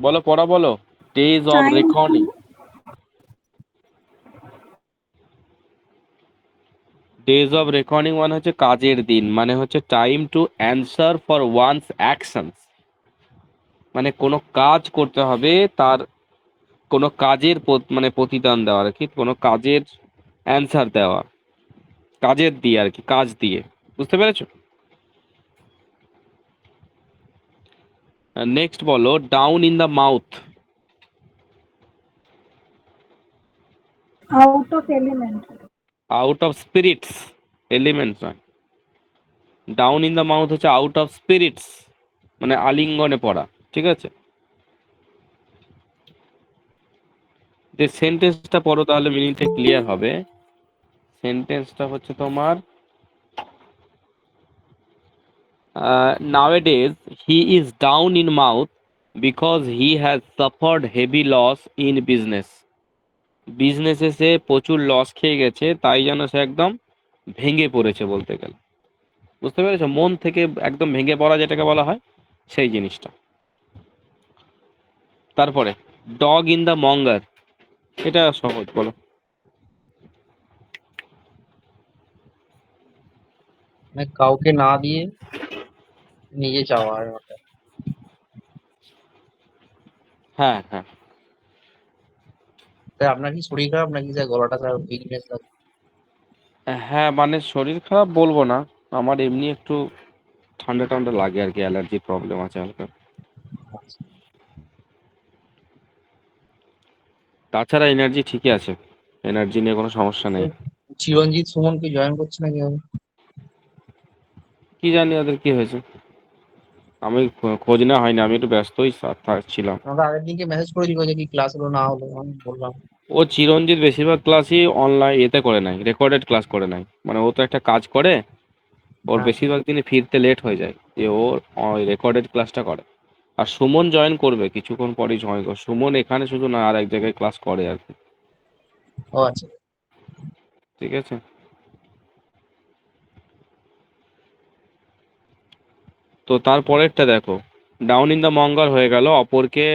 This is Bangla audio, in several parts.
বলো, পড়া বলো। Days of Trying recording. to days of recording মানে হচ্ছে কাজের দিন, মানে হচ্ছে time to answer for one's actions. মানে কোনো কাজ করতে হবে, তার কোনো কাজের মানে প্রতিদান দেওয়া আর কি, কোনো কাজের অ্যান্সার দেওয়া, কাজের দিয়ে আর কি, কাজ দিয়ে। বুঝতে পেরেছো? নেক্সট বলো, down in the mouth. out of element. Out of spirits, elements নয়। ডাউন ইন দ্য মাউথ হচ্ছে আউট অফ স্পিরিটস, মানে আলিঙ্গনে পড়া। ঠিক আছে, যে সেন্টেন্সটা পড়ো তাহলে মিনিংটা ক্লিয়ার হবে। সেন্টেন্সটা হচ্ছে তোমার, nowadays he is down in mouth because he has suffered heavy loss in business. বিজনেসে সে প্রচুর লস খেয়ে গেছে, তাই যেন সে একদম ভেঙে পড়েছে বলতে গেলে। বুঝতে পেরেছো? মন থেকে একদম ভেঙে পড়া যেটাকে বলা হয়, সেই জিনিসটা। তারপরে ডগ ইন দ্য মঙ্গার, এটা সহজ, বলো। মানে কাউকে না দিয়ে নিজে চাওয়া আর ওটা। হ্যাঁ, হ্যাঁ। তাই আপনার কি শরীর খারাপ নাকি স্যার, গলাটা স্যার উইকনেস লাগছে? হ্যাঁ, মানে শরীর খারাপ বলবো না, আমার এমনি একটু ঠান্ডা ঠান্ডা লাগে আর কি, অ্যালার্জি প্রবলেম আছে হালকা। তাছাড়া এনার্জি ঠিকই আছে, এনার্জি নিয়ে কোনো সমস্যা নেই। চিরঞ্জিত সুমন কি জয়েন করছে নাকি আমি? কি জানি ওদের কি হয়েছে, আমি খোঁজ নেওয়া হয়নি, আমি একটু ব্যস্তই ছিলাম। আমাকে আগের দিনকে মেসেজ করেছিল যে কি ক্লাস হলো না হলো, আমি বললাম। ও চিরঞ্জিত বেশিরভাগ ক্লাসই অনলাইন এতে করে নাই, রেকর্ডেড ক্লাস করে নাই। মানে ও তো একটা কাজ করে, ওর হ্যাঁ। বেশিরভাগ দিনে ফিরতে লেট হয়ে যায়, যে ওর রেকর্ডেড ক্লাসটা করে। আর সুমন জয়েন করবে কিছুক্ষণ পরেই, জয়েন করবে। সুমন এখানে শুধু না, আর এক জায়গায় ক্লাস করে আর কি। ও আচ্ছা। ঠিক আছে, তো তারপরেরটা দেখো, ডাউন ইন দ্য মঙ্গল হয়ে গেল অপরকে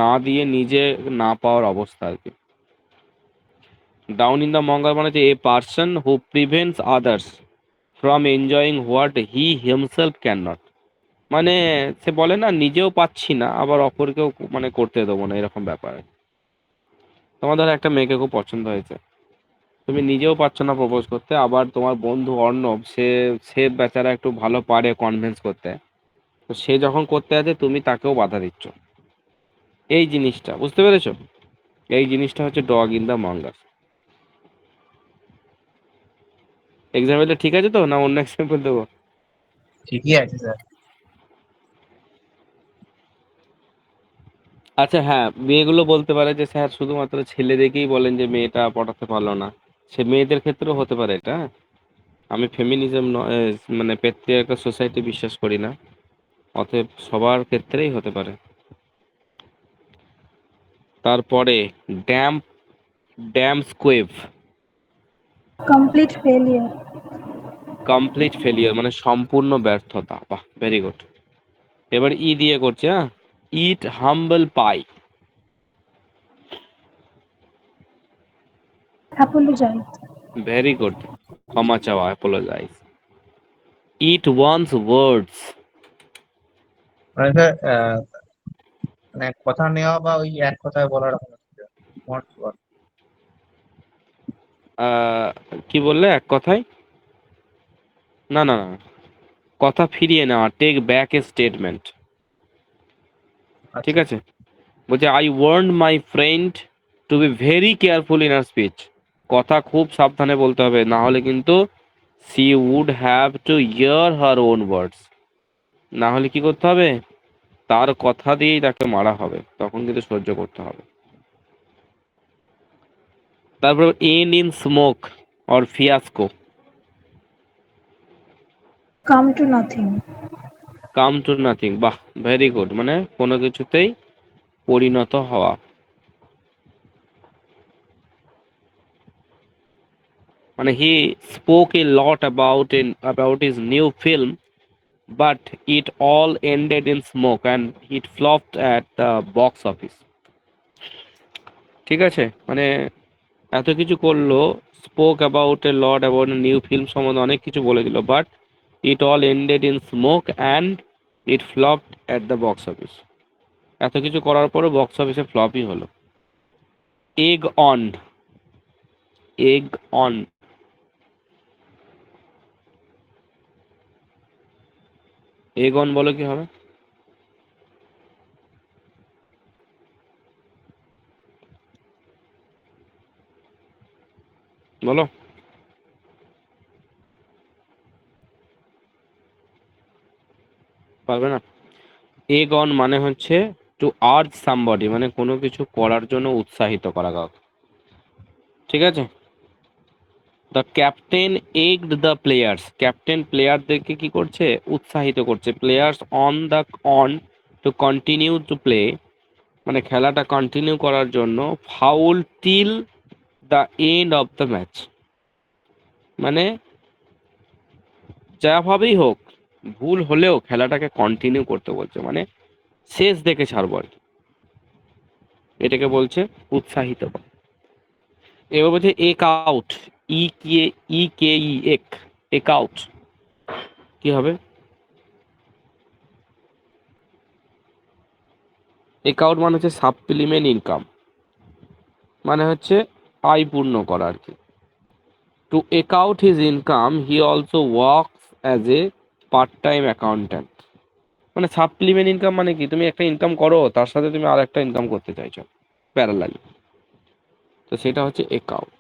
না দিয়ে নিজে না পাওয়ার অবস্থা আর কি। ডাউন ইন দ্য মঙ্গল মানে যে a person who prevents others from enjoying what he himself can not. মানে সে বলে না, নিজেও পাচ্ছি না আবার অপরকেও মানে করতে দেবো না, এরকম ব্যাপার। তোমার ধরো একটা মেয়েকে খুব পছন্দ হয়েছে, তুমি নিজেও পারছো না প্রপোজ করতে, আবার তোমার বন্ধু অর্ণব, সে সে বেচারা একটু ভালো পারে কনভিন্স করতে, তো সে যখন করতে আছে তুমি তাকেও বাধা দিচ্ছ। এই জিনিসটা বুঝতে পেরেছো? এই জিনিসটা হচ্ছে ডগ ইন দ্য মঙ্গাস। এক্সাম্পলটা ঠিক আছে তো, না অন্য এক্সাম্পল দেবো? ঠিকই আছে স্যার। আচ্ছা, হ্যাঁ, মেয়েগুলো বলতে পারে যে স্যার শুধুমাত্র ছেলে দেখেই বলেন যে মেয়েটা পটাতে পারলো না। সে মেয়েদের ক্ষেত্রেও হতে পারে এটা। আমি ফেমিনিজম মানে পেত্রিয়ার্কাল সোসাইটি বিশ্বাস করি না, অতএব সবার ক্ষেত্রেই হতে পারে। তারপরে damp, damp squib. Complete failure. Complete failure মানে সম্পূর্ণ ব্যর্থতা। বাহ, ভেরি গুড। এবার ই দিয়ে করছে, হ্যাঁ। ইট হাম্বল পাই। Apologize. Very good. ক্ষমা চাওয়া, অ্যাপোলোজাইজ। ইট ওয়ান্স ওয়ার্ডস। মানে স্যার মানে কথা নেওয়া বা ওই এক কথায় বলার আমার। কি বললে এক কথায়? না, না, না, কথা ফিরিয়ে নেওয়া, টেক ব্যাক এ স্টেটমেন্ট। ঠিক আচ্ছা। আছে, বলছে I warn my friend to be very careful in her speech. কথা খুব সাবধানে বলতে হবে, না হলে কিন্তু she would have to ear her own words. না হলে কি করতে হবে, তার কথা দিয়েই তাকে মারা হবে, তখন কিন্তু সহ্য করতে হবে। তারপর end in smoke or fiasco. Come to nothing. Come to nothing, বাহ, ভেরি গুড, মানে কোনো কিছুতেই পরিণত হওয়া। মানে he spoke a lot about his new film but it all ended in smoke and it flopped at the box office. ঠিক আছে, মানে এত কিছু করলো, spoke about a lot about new film সম্বন্ধে অনেক কিছু বলে দিল, but it all ended in smoke and it flopped at the box office. এত কিছু করার পরও বক্স অফিসে ফ্লপই হলো। Egg on, egg on, egg on বলো কি হবে? বলো। পারবে না? এগ অন মানে হচ্ছে টু আর্জ সামবডি, মানে কোনো কিছু করার জন্য উৎসাহিত করা কাউকে। ঠিক আছে। The captain egged the players, captain প্লেয়ারদেরকে কি করছে? উৎসাহিত করছে। Players on to continue to play, মানে খেলাটা কন্টিনিউ করার জন্য। Foul till the end of the match, মানে যাভাবেই হোক ভুল হলেও খেলাটাকে কন্টিনিউ করতে বলছে, মানে শেষ দেখে ছাড়বো আর কি। এটাকে বলছে উৎসাহিত করা। এবার বলছে এক আউট, ই কে ই এক, এক আউট কি হবে? এক আউট মানে হচ্ছে সাপ্লিমেন্ট ইনকাম, মানে হচ্ছে আয় পূর্ণ করা আর কি। টু এক out his income he also works as a part time accountant, মানে সাপ্লিমেন্ট ইনকাম মানে কি? তুমি একটা ইনকাম করো, তার সাথে তুমি আর একটা ইনকাম করতে চাইছো প্যারালালি, তো সেটা হচ্ছে এক আউট।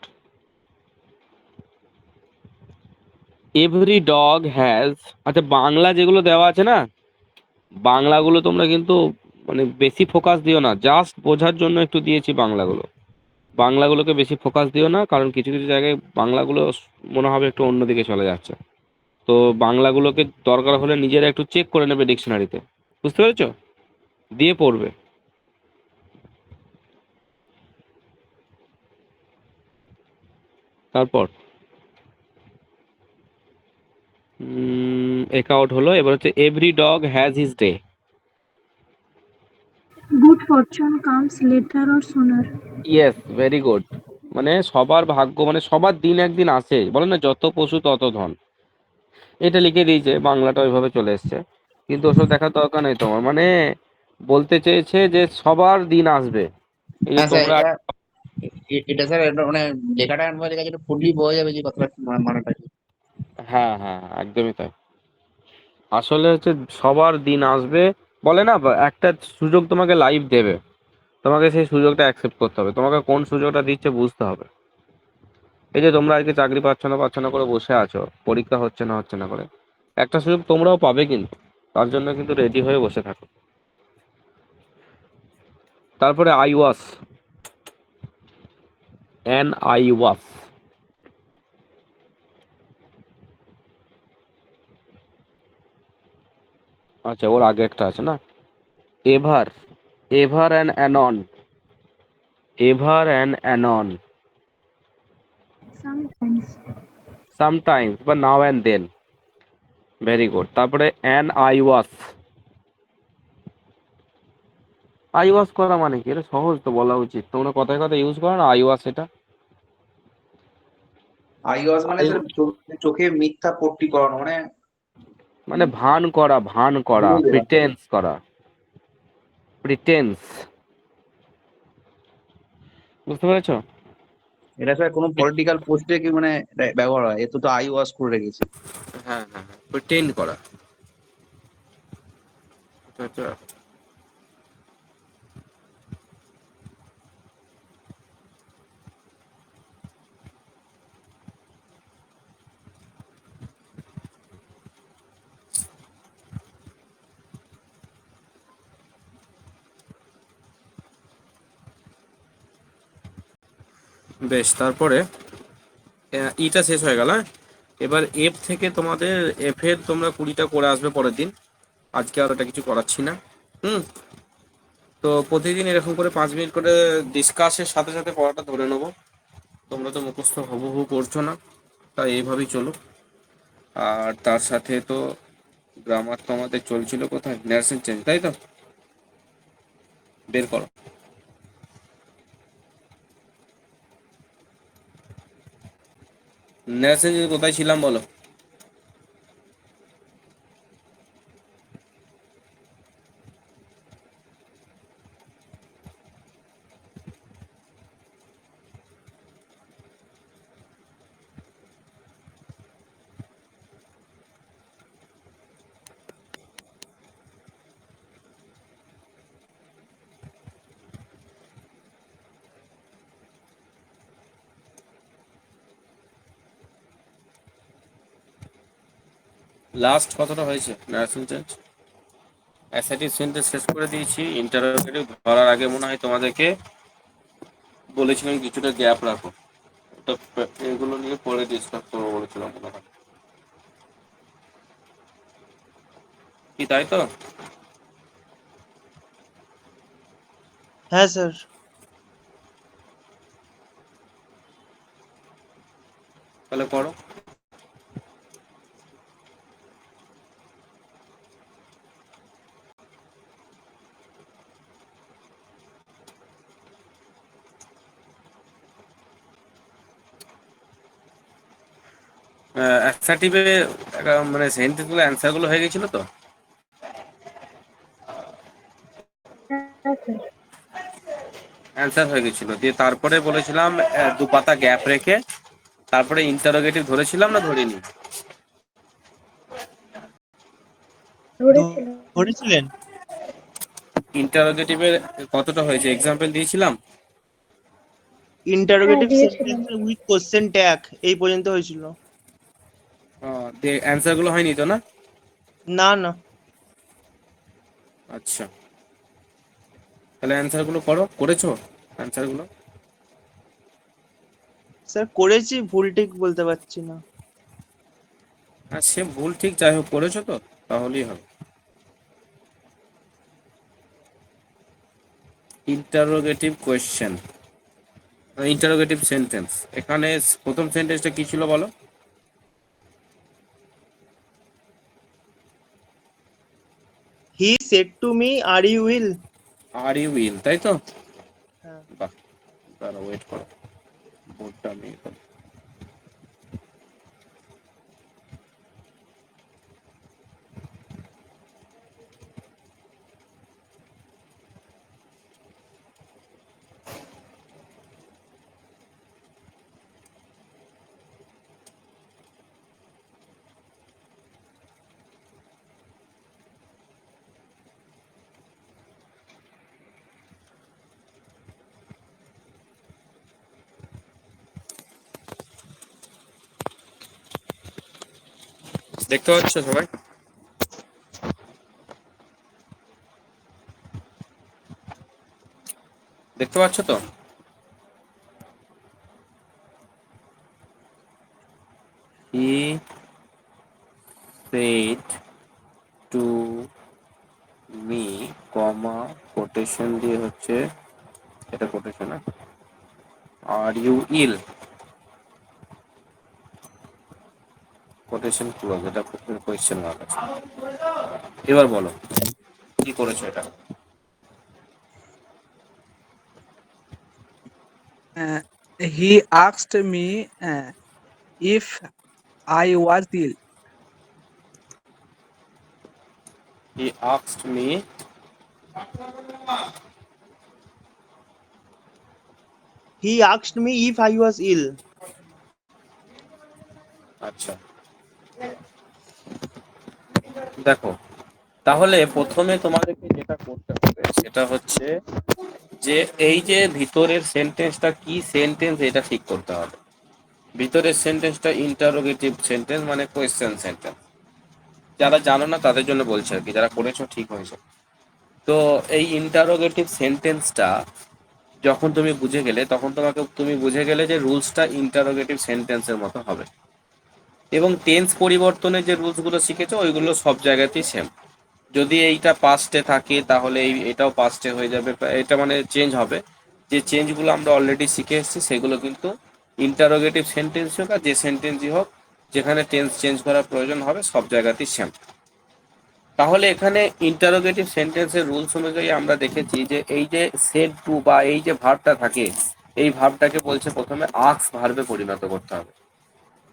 এভরি ডগ হ্যাজ, আচ্ছা বাংলা যেগুলো দেওয়া আছে না, বাংলাগুলো তোমরা কিন্তু মানে বেশি ফোকাস দিও না, জাস্ট বোঝার জন্য একটু দিয়েছি বাংলাগুলো। বাংলাগুলোকে বেশি ফোকাস দিও না, কারণ কিছু কিছু জায়গায় বাংলাগুলো মনে হবে একটু অন্যদিকে চলে যাচ্ছে। তো বাংলাগুলোকে দরকার হলে নিজেরা একটু চেক করে নেবে ডিকশনারিতে, বুঝতে পেরেছো? দিয়ে পড়বে। তারপর একাউট হলো, এবার হচ্ছে every dog has his day. Good fortune comes later or sooner. Yes, very good. মানে সবার ভাগ্য, মানে সবার দিন একদিন আসে, বলে না যত পশু তত ধন। এটা লিখে দিয়েছে, বাংলাটা ওইভাবে চলে এসছে, কিন্তু ওসব দেখার দরকার নেই তোমার। মানে বলতে চেয়েছে যে সবার দিন আসবে, এই যে হ্যাঁ স্যার, তোমরা। এটা স্যার এটা মানে লেখাটা এমন ভাবে লেখা আছে, এটা ফুললি বোঝা যাবে যে কথাটা মানেটা কি। হ্যাঁ হ্যাঁ হ্যাঁ, একদমই তাই। আসলে হচ্ছে সবার দিন আসবে, বলে না একটা সুযোগ তোমাকে লাইফ দেবে, তোমাকে সেই সুযোগটা অ্যাকসেপ্ট করতে হবে, তোমাকে কোন সুযোগটা দিচ্ছে বুঝতে হবে। এই যে তোমরা আজকে চাকরি পাচ্ছ না করে বসে আছো, পরীক্ষা হচ্ছে না করে, একটা সুযোগ তোমরাও পাবে, কিন্তু তার জন্য কিন্তু রেডি হয়ে বসে থাকো। তারপরে আই ওয়াস, আই ওয়াস, আচ্ছা ওর আগে একটা আছে না, ever, ever and anon, ever and anon, Sometimes. Sometimes বা now and then. Very good. তারপরে an I was, I was করা মানে কি? এটা সহজ তো, বলা উচিত, তোমরা কথায় কথায় ইউজ করো না আই ওয়াস, এটা আইওয়াস মানে আই, স্যার চোখে মিথ্যা পট্টি করানো মানে। মানে ভান করা, ভান করা, প্রিটেন্স করা, প্রিটেন্স, বুঝতে পেরেছো? এটা স্যার কোনো পলিটিক্যাল পোস্টে কি মানে ব্যবহার হয়, এত তো আইওয়াস করে রেখেছে। হ্যাঁ হ্যাঁ হ্যাঁ, প্রিটেন্ড করা। আচ্ছা, বেশ। তারপরে ইটা শেষ হয়ে গেল, হ্যাঁ? এবার এফ থেকে তোমাদের, এফ এর তোমরা 20টা করে আসবে পরের দিন, আজকে আর ওটা কিছু করাচ্ছি না। হুম। তো প্রতিদিন এরকম করে 5 মিনিট করে ডিসকাসের সাথে সাথে পড়াটা ধরে নেবো। তোমরা তো মুখস্থ হুবহু করছো না, তাই এইভাবেই চলো। আর তার সাথে তো গ্রামার তো আমাদের চলছিল কোথায়, নারেশন চেঞ্জ, তাই তো? বের করো। নারেশন চেঞ্জ কোথায় ছিলাম বলো? লাস্ট কতটা হয়েছে নারেশন চেঞ্জ? অ্যাসাইটিভ সেন্টেন্স শেষ করে দিয়েছি। ইন্টারোগেটিভ ধরার আগে মনে হয় তোমাদেরকে বলেছিলাম কিছুটা গ্যাপ রাখো। তো এগুলো নিয়ে পরে ডিসকাস করবো বলেছিলাম মনে হয়, কি তাই তো? হ্যাঁ স্যার। তাহলে করো। অ্যাসার্টিভে মানে সেন্টেন্স গুলো অ্যান্সার গুলো হয়ে গেছিল তো? হ্যাঁ স্যার। অ্যান্সার হয়ে গেছিল, দিয়ে তারপরে বলেছিলাম দু পাতা গ্যাপ রেখে তারপরে ইন্টারোগেটিভ ধরেছিলাম না ধরিনি? ধরেছিলাম। ধরেছিলেন? ইন্টারোগেটিভের কতটা হয়েছে এক্সাম্পল দিয়েছিলাম? হ্যাঁ ইন্টারোগেটিভ দিয়েছিলাম। সেন্টেন্স উইথ কোশ্চেন ট্যাগ এই পর্যন্ত হয়েছিল। দিয়ে অ্যান্সার গুলো হয়নি তো না? না না আচ্ছা, তাহলে অ্যান্সার গুলো করো, করেছো অ্যান্সার গুলো? স্যার করেছি, ভুল ঠিক বলতে পারছি না। আর সে ভুল ঠিক যাই হোক করেছো তো, তাহলেই হবে। ইন্টারোগেটিভ কোয়েশ্চেন, ইন্টারোগেটিভ সেন্টেন্স, এখানে প্রথম সেন্টেন্সটা কি ছিল বলো? He said to me are you will. Are you will, তাই তো? হ্যাঁ। বাহ, দাঁড়াও ওয়েট করো, বোর্ডটা আমি ইয়ে করি। দেখতে পাচ্ছ সবাই? দেখতে পাচ্ছ তো? He said to me comma quotation দিয়ে হচ্ছে, এটা কোটেশন না, are you ill, quotation close, এটা কোয়েশ্চেন মার্ক আছে। এবার বলো কি করেছো এটা? Uh, he asked me if I was ill. He asked me, He asked me if I was ill. আচ্ছা দেখো, তাহলে প্রথমে তোমাদেরকে যেটা করতে হবে সেটা হচ্ছে যে এই যে ভিতরের সেন্টেন্সটা কি সেন্টেন্স এটা ঠিক করতে হবে। ভিতরের সেন্টেন্সটা ইন্টারোগেটিভ সেন্টেন্স মানে কোয়েশ্চেন সেন্টেন্স। যারা জানো না তাদের জন্য বলছি আর কি, যারা করেছো ঠিক হয়েছে। তো এই ইন্টারোগেটিভ সেন্টেন্সটা যখন তুমি বুঝে গেলে তখন তুমি বুঝে গেলে যে রুলসটা ইন্টারোগেটিভ সেন্টেন্সের মতো হবে, এবং টেন্স পরিবর্তনের যে রুলসগুলো শিখেছো ওইগুলো সব জায়গাতেই সেম। যদি এইটা পাস্টে থাকে তাহলে এটাও পাস্টে হয়ে যাবে, এটা মানে চেঞ্জ হবে। যে চেঞ্জগুলো আমরা অলরেডি শিখে এসেছি সেগুলো কিন্তু ইন্টারোগেটিভ সেন্টেন্স হোক আর যে সেন্টেন্সই হোক, যেখানে টেন্স চেঞ্জ করার প্রয়োজন হবে সব জায়গাতেই সেম। তাহলে এখানে ইন্টারোগেটিভ সেন্টেন্সের রুলস অনুযায়ী আমরা দেখেছি যে এই যে সেড টু বা এই যে ভার্বটা থাকে, এই ভার্বটাকে বলছে প্রথমে আক্স ভার্বে পরিণত করতে হবে।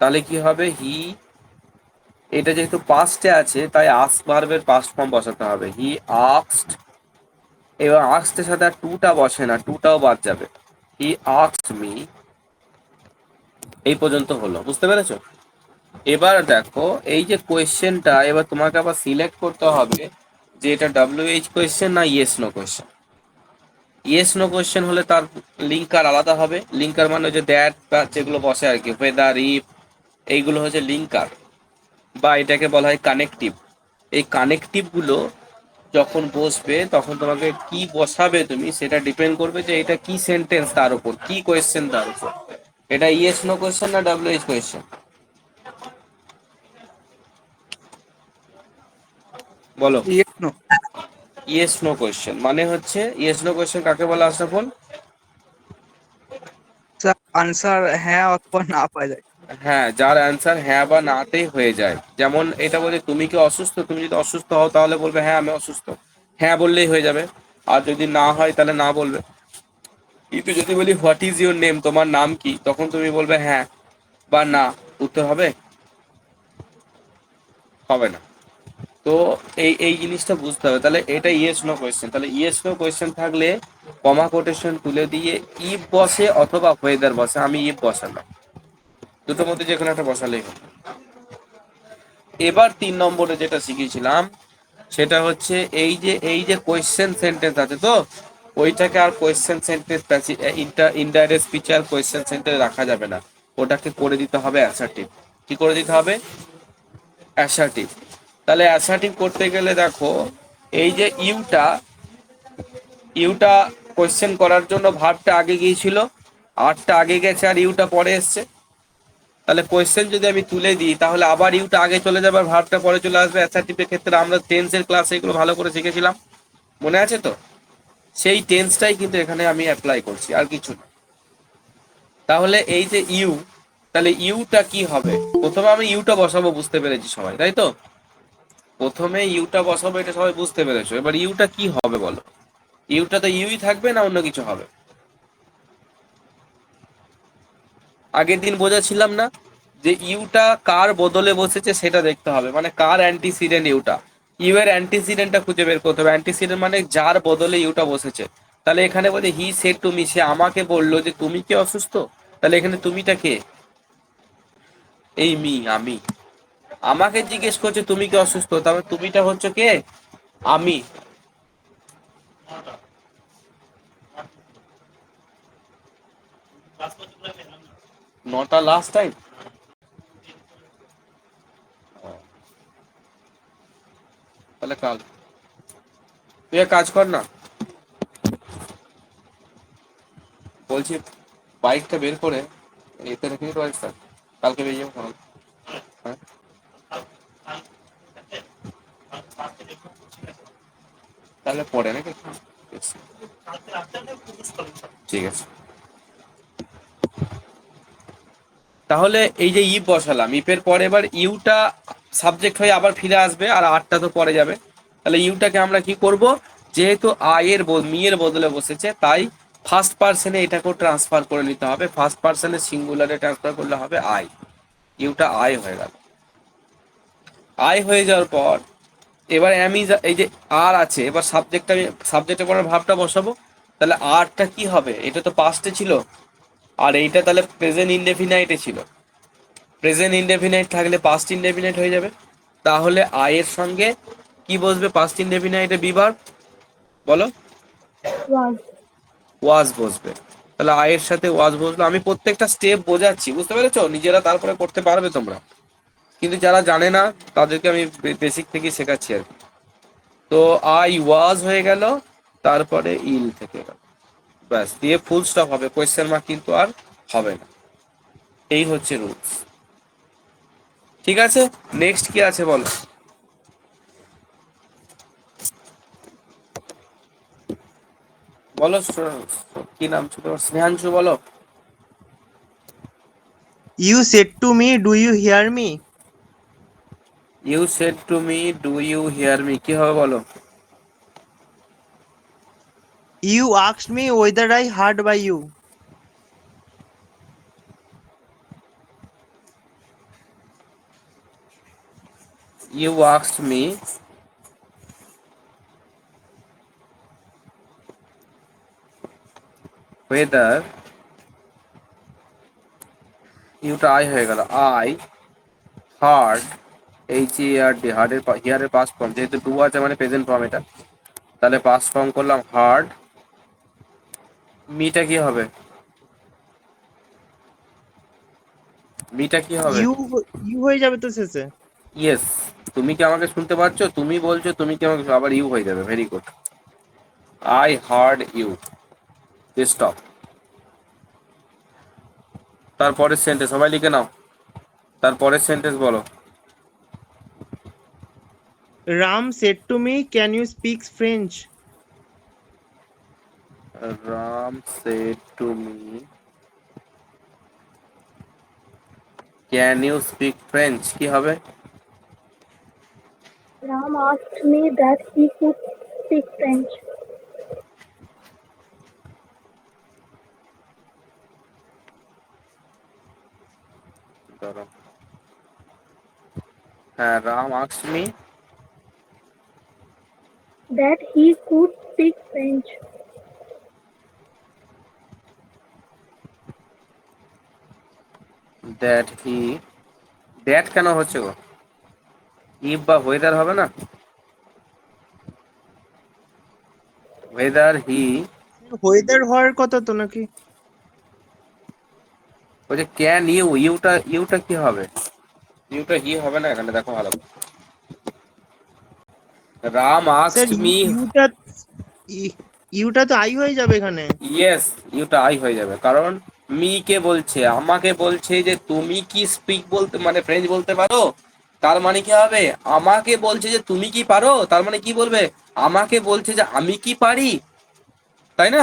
তাহলে কি হবে, হি, এটা যেহেতু পাস্টে আছে তাই আস্ক ভার্বের পাস্ট ফর্ম বসাতে হবে, হি আস্কড। এবার আস্কড সাথে আর টুটা বসে না, টুটাও বাদ যাবে, হি আস্কড মি। এই পর্যন্ত হলো, বুঝতে পেরেছো? এবার দেখো এই যে কোয়েশ্চেনটা, এবার তোমাকে আবার সিলেক্ট করতে হবে যে এটা WH কোয়েশ্চেন না yes no question. Yes no question হলে তার লিঙ্কার আলাদা হবে। লিঙ্কার মানে হচ্ছে দ্যাট বা যেগুলো বসে আর কি, ওয়েদার, ইফ, এইগুলো হচ্ছে লিঙ্কার বা এটাকে বলা হয় কানেকটিভ। এই কানেকটিভ গুলো যখন বসবে তখন তোমাকে কি বসাবে তুমি সেটা ডিপেন্ড করবে যে এটা কি সেন্টেন্স তার উপর, কি কোয়েশ্চেন তার উপর। এটা ইয়েস নো কোয়েশ্চেন না WH কোয়েশ্চেন? বলো। Yes, no. Yes no question মানে হচ্ছে, ইয়েস নো কোয়েশ্চেন কাকে বলে আশরাফুল? আনসার হ্যাঁ অথবা না পাওয়া যায়। হ্যাঁ, যার অ্যান্সার হ্যাঁ বা নাতেই হয়ে যায়। যেমন এটা বলে তুমি কি অসুস্থ, তুমি যদি অসুস্থ হও তাহলে বলবে হ্যাঁ আমি অসুস্থ, হ্যাঁ বললেই হয়ে যাবে। আর যদি না হয় তাহলে না বলবে। কিন্তু যদি বলি হোয়াট ইজ ইউর নেম, তোমার নাম কি, তখন তুমি বলবে হ্যাঁ বা না, উত্তর হবে? হবে না। তো এই এই জিনিসটা বুঝতে হবে। তাহলে এটা ইয়েস নো কোয়েশ্চেন। তাহলে ইয়েস নো কোয়েশ্চেন থাকলে কমা কোটেশন তুলে দিয়ে ইফ বসে অথবা ওয়েদার বসে, আমি ইফ বসালাম, দুটোর মধ্যে যে কোনো একটা বসালেই হবে। এবার 3 নম্বরে যেটা শিখেছিলাম সেটা হচ্ছে এই যে কোয়েশ্চেন সেন্টেন্স আছে, তো ওইটাকে আর কোয়েশ্চেন সেন্টেন্স ইনডাইরেক্ট স্পিচ আর কোয়েশ্চেন সেন্টেন্স রাখা যাবে না, ওটাকে করে দিতে হবে অ্যাসার্টিভ। কি করে দিতে হবে? অ্যাসার্টিভ। তাহলে অ্যাসার্টিভ করতে গেলে দেখো এই যে ইউটা, ইউটা কোয়েশ্চেন করার জন্য ভার্বটা আগে গিয়েছিল, আরটা আগে গেছে আর ইউটা পরে এসছে। তাহলে কোয়েশ্চেন যদি আমি তুলে দিই তাহলে আবার ইউটা আগে চলে যাবে আর ভার্বটা পরে চলে আসবে। অ্যাসার্টিভের ক্ষেত্রে আমরা টেন্সের ক্লাসে এগুলো ভালো করে শিখেছিলাম, মনে আছে তো? সেই টেন্সটাই কিন্তু এখানে আমি অ্যাপ্লাই করছি, আর কিছু না। তাহলে এই যে ইউ, তাহলে ইউটা কি হবে? প্রথমে আমি ইউটা বসাবো, বুঝতে পেরেছি সবাই, তাই তো? প্রথমে ইউটা বসাবো, এটা সবাই বুঝতে পেরেছো। এবার ইউটা কি হবে বলো? ইউটা তো ইউই থাকবে না অন্য কিছু হবে? আগের দিন বোঝাচ্ছিলাম না যে ইউটা কার বদলে বসেছে সেটা দেখতে হবে, মানে কার অ্যান্টিসিডেন্ট ইউটা, ইউ এর অ্যান্টিসিডেন্টটা খুঁজে বের করতে হবে। অ্যান্টিসিডেন্ট মানে যার বদলে ইউটা বসেছে। তাহলে এখানে বলে হি সেড টু মি, সে আমাকে বললো যে তুমি কি অসুস্থ। তাহলে এখানে তুমিটা কে? এই মি, আমি। আমাকে জিজ্ঞেস করছে তুমি কি অসুস্থ, তাহলে তুমিটা হচ্ছে কে? আমি। নটা লাস্ট টাইম। তাহলে কাল তুই এক কাজ কর না, বলছি বাইকটা বের করে এতে রেখে দিতে পারিস স্যার, কালকে বেরিয়ে যাবো সকাল। হ্যাঁ, তাহলে পরে নাকি? ঠিক আছে। তাহলে এই যে ইফ বসালাম, ইফের পরে এবার ইউটা সাবজেক্ট হয়ে আবার ফিরে আসবে আর আরটা তো পরে যাবে। তাহলে ইউটাকে আমরা কি করব, যেহেতু মি এর বদলে বসেছে তাই ফার্স্ট পার্সনে এটাকেও ট্রান্সফার করে নিতে হবে। ফার্স্ট পার্সনে সিঙ্গুলারে ট্রান্সফার করলে হবে আই। ইউটা আই হয়ে গেল। আই হয়ে যাওয়ার পর এবার আমি এই যে আর আছে, এবার সাবজেক্টটা আমি সাবজেক্টের পরে ভাবটা বসাবো। তাহলে আরটা কি হবে? এটা তো পাস্টে ছিল আর এইটা তাহলে প্রেজেন্ট ইনডেফিনাইটে ছিল। প্রেজেন্ট ইনডেফিনাইট থাকলে পাস্ট ইনডেফিনাইট হয়ে যাবে। তাহলে আই এর সঙ্গে কি বসবে পাস্ট ইনডেফিনাইটে? বিভার্ব। বলো। was, ওয়াজ বসবে। তাহলে আই এর সাথে ওয়াজ বসলো। আমি প্রত্যেকটা স্টেপ বোঝাচ্ছি, বুঝতে পেরেছো? নিজেরা তারপরে করতে পারবে তোমরা, কিন্তু যারা জানে না তাদেরকে আমি বেসিক থেকে শেখাচ্ছি আর কি। তো আই ওয়াজ হয়ে গেল, তারপরে ইল থেকে গেল, ব্যাস দিয়ে ফুল স্টপ হবে, কোয়েশ্চেন মার্ক কিন্তু আর হবে না। এই হচ্ছে রুলস। ঠিক আছে, নেক্সট কি আছে বলো? বলো কি নাম ছিল তোমার? স্নেহাংশু, বলো। You said to me, do you hear me? You said to me do you hear me, কি হবে বলো? You asked me whether I heard by you. You asked me whether, ইউটা আই হয়ে গেল, I heard, H E R D, হার্ডের হিয়ারের পাস্ট ফর্ম, যেহেতু ডু আছে মানে প্রেজেন্ট ফর্ম এটা, তাহলে পাস্ট ফর্ম করলাম হার্ড। মিটা কি হবে? মিটা কি হবে? You হয়ে যাবে তো শেষে। ইয়েস। তুমি কি আমাকে শুনতে পাচ্ছ? তুমি বলছো, তুমি কি আমাকে, আবার ইউ হয়ে যাবে, very good. I heard you, stop. তারপরের সেন্টেন্স সবাই লিখে নাও, তারপরের সেন্টেন্স বলো। Ram said to me, can you speak French? Ram said to me can you speak French, কি হবে? Ram asked me that he could speak French. ধরো, হ্যাঁ, Ram asked me That he could speak French. That he, that কেন হচ্ছে গো? ইফ বা ওয়েদার হবে না? ওয়েদার হি, ওয়েদার হওয়ার কথা তো নাকি? ওই যে ক্যান ইউ, ইউটা কি হবে? ইউটা হি হবে না এখানে, দেখো ভালো করে। রাম স্যার আস্কড মি, ইউটা তো আই হয়ে যাবে এখানে। ইয়েস, ইউটা আই হয়ে যাবে, কারণ মি কে বলছে, আমাকে বলছে যে তুমি কি স্পিক বলতে মানে ফ্রেঞ্চ বলতে পারো, তার মানে কি হবে? আমাকে বলছে যে তুমি কি পারো, তার মানে কি বলবে? আমাকে বলছে যে আমি কি পারি, তাই না?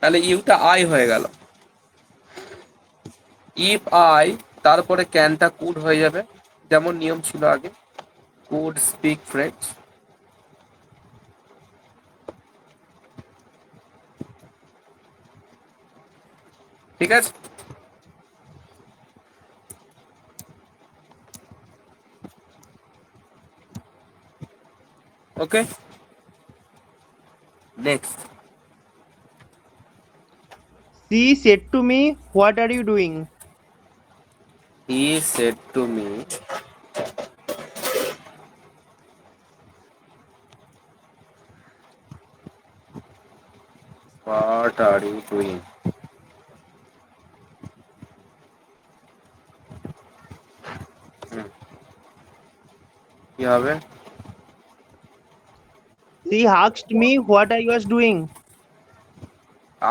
তাহলে ইউটা আই হয়ে গেল। ইফ আই, তারপরে ক্যানটা কুড হয়ে যাবে, যেমন নিয়ম ছিল আগে, কুড স্পিক ফ্রেঞ্চ। ঠিক আছে। Okay, next. She said to me, what are you doing? He said to me what are you doing, কি হবে? She asked me what I was doing.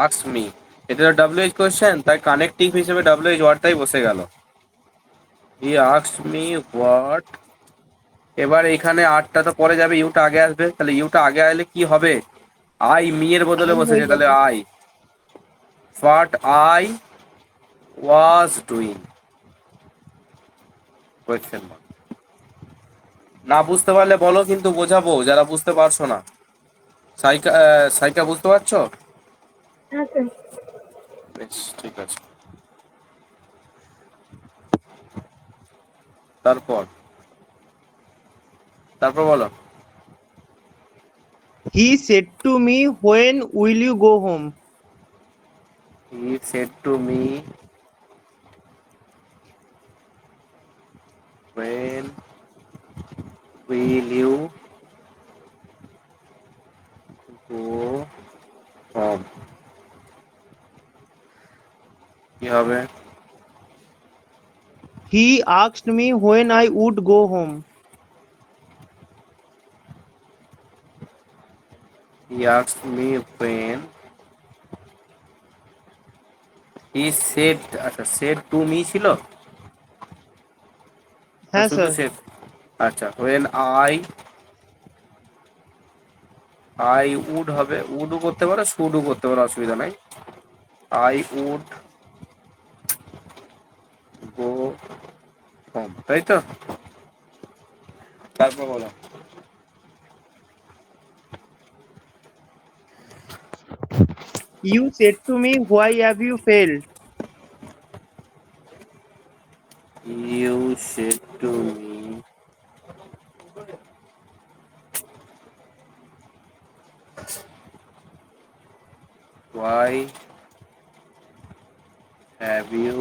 Ask me, এটা ডাব্লিউএইচ কোশ্চেন, তাই কানেক্টিভ হিসেবে ডাব্লিউএইচ ওয়ার্ডটাই বসে গেল। হি আস্কড মি হোয়াট, এবার এখানে আরটা তো পরে যাবে, ইউটা আগে আসবে, তাহলে ইউটা আগে আসলে কি হবে? আই, মি এর বদলে আই বসেছে, হয়ে তাহলে যাবে। I, what I was doing, question mark. না বুঝতে পারলে বলো, কিন্তু বোঝাবো যারা বুঝতে পারছো না। সাইকা, সাইকা বুঝতে পারছো? হ্যাঁ স্যার। বেশ, ঠিক আছে। তারপর, তারপর বলো। He said to me, when will you go home? He said to me when will you go home, কি হবে? He asked me when I would go home. He asked me when, he said, আচ্ছা said to me ছিল না হ্যাঁ শুধু স্যার। said? আচ্ছা, when I would হবে, উডও করতে পারো, শুডও করতে পারো, অসুবিধা নাই। I would go home, তাই তো? তারপর বলো। You said to me, why have you failed? You said to me why have you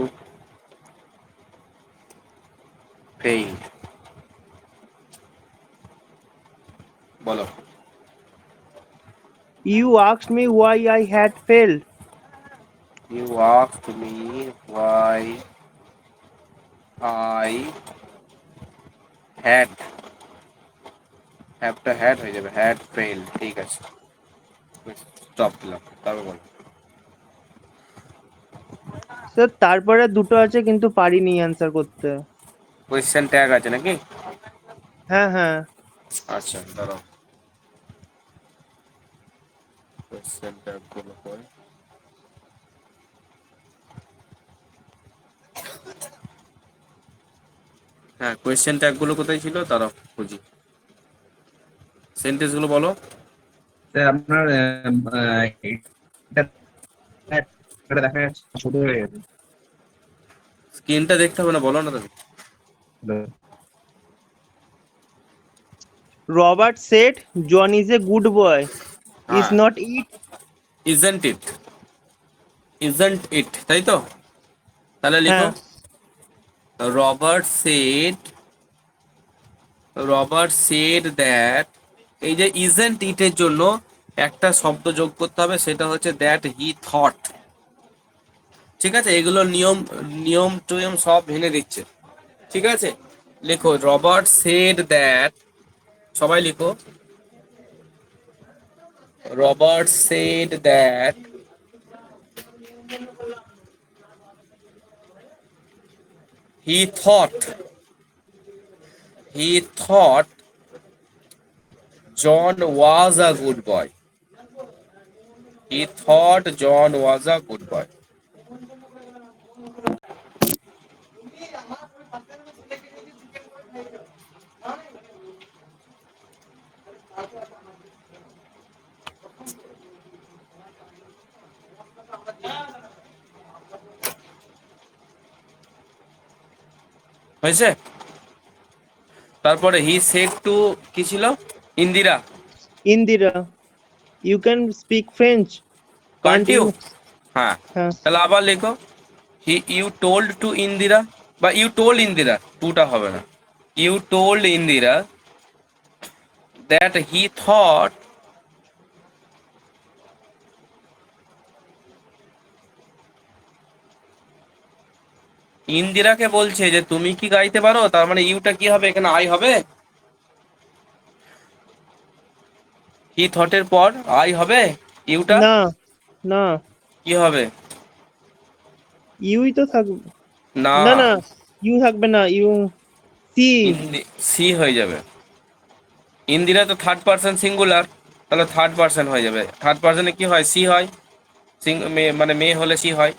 failed, বলো। You asked me why I had failed. You asked me why I had, হ্যাভটা হ্যাড হয়ে যাবে, হ্যাড ফেইল, ঠিক আছে, স্টপ দিলাম, তারপর বলো। স্যার তারপরে দুটো আছে কিন্তু পারিনি অ্যান্সার করতে। কোয়েশ্চেন ট্যাগ আছে নাকি? হ্যাঁ হ্যাঁ। আচ্ছা দাঁড়াও, কোয়েশ্চেন ট্যাগ গুলো কই? হ্যাঁ, কোয়েশ্চেন ট্যাগ গুলো কোথায় ছিল দাঁড়াও খুঁজি। সেন্টেন্স গুলো বলো। স্যার আপনার এটা এটা দেখা যাচ্ছে ছোট হয়ে গেছে। স্ক্রিনটা দেখতে হবে না, বলো না তুমি। Robert said John is a good boy. Is হ্যাঁ, not it? Isn't it, isn't it, তাই তো? তাহলে লিখো হ্যাঁ। Robert said, Robert said that, এই যে ইজন্ট ইটের জন্য একটা শব্দ যোগ করতে হবে, সেটা হচ্ছে দ্যাট হি থট। ঠিক আছে, এগুলো নিয়ম, নিয়ম টিয়ম সব ভেঙে দিচ্ছে। ঠিক আছে, লেখো রবার্ট সেড দ্যাট, সবাই লিখো Robert said that he thought, he thought John was a good boy, he thought John was a good boy. হয়েছে? তারপরে হি সেড টু, কি ছিল? Indira. Indira, you can speak French, can't can't you? you? হ্যাঁ, হ্যাঁ। তাহলে আবার লেখো he you told to Indira, বা ইউ টোল্ড ইন্দিরা, টুটা হবে না, you told Indira that he thought, ইন্দিরাকে বলছে যে তুমি কি গাইতে পারো, তার মানে ইউটা কি হবে এখানে, আই হবে। হি থটের পর আই হবে, ইউটা না না, কি হবে? ইউই তো থাকবে। না, না না, ইউ থাকবে না, ইউ সি। সি হয়ে যাবে। ইন্দিরা তো থার্ড পার্সন সিঙ্গুলার, তাহলে থার্ড পার্সন হয়ে যাবে। থার্ড পার্সনে কি হয়, সি হয়, মানে মেয়ে হলে সি হয়।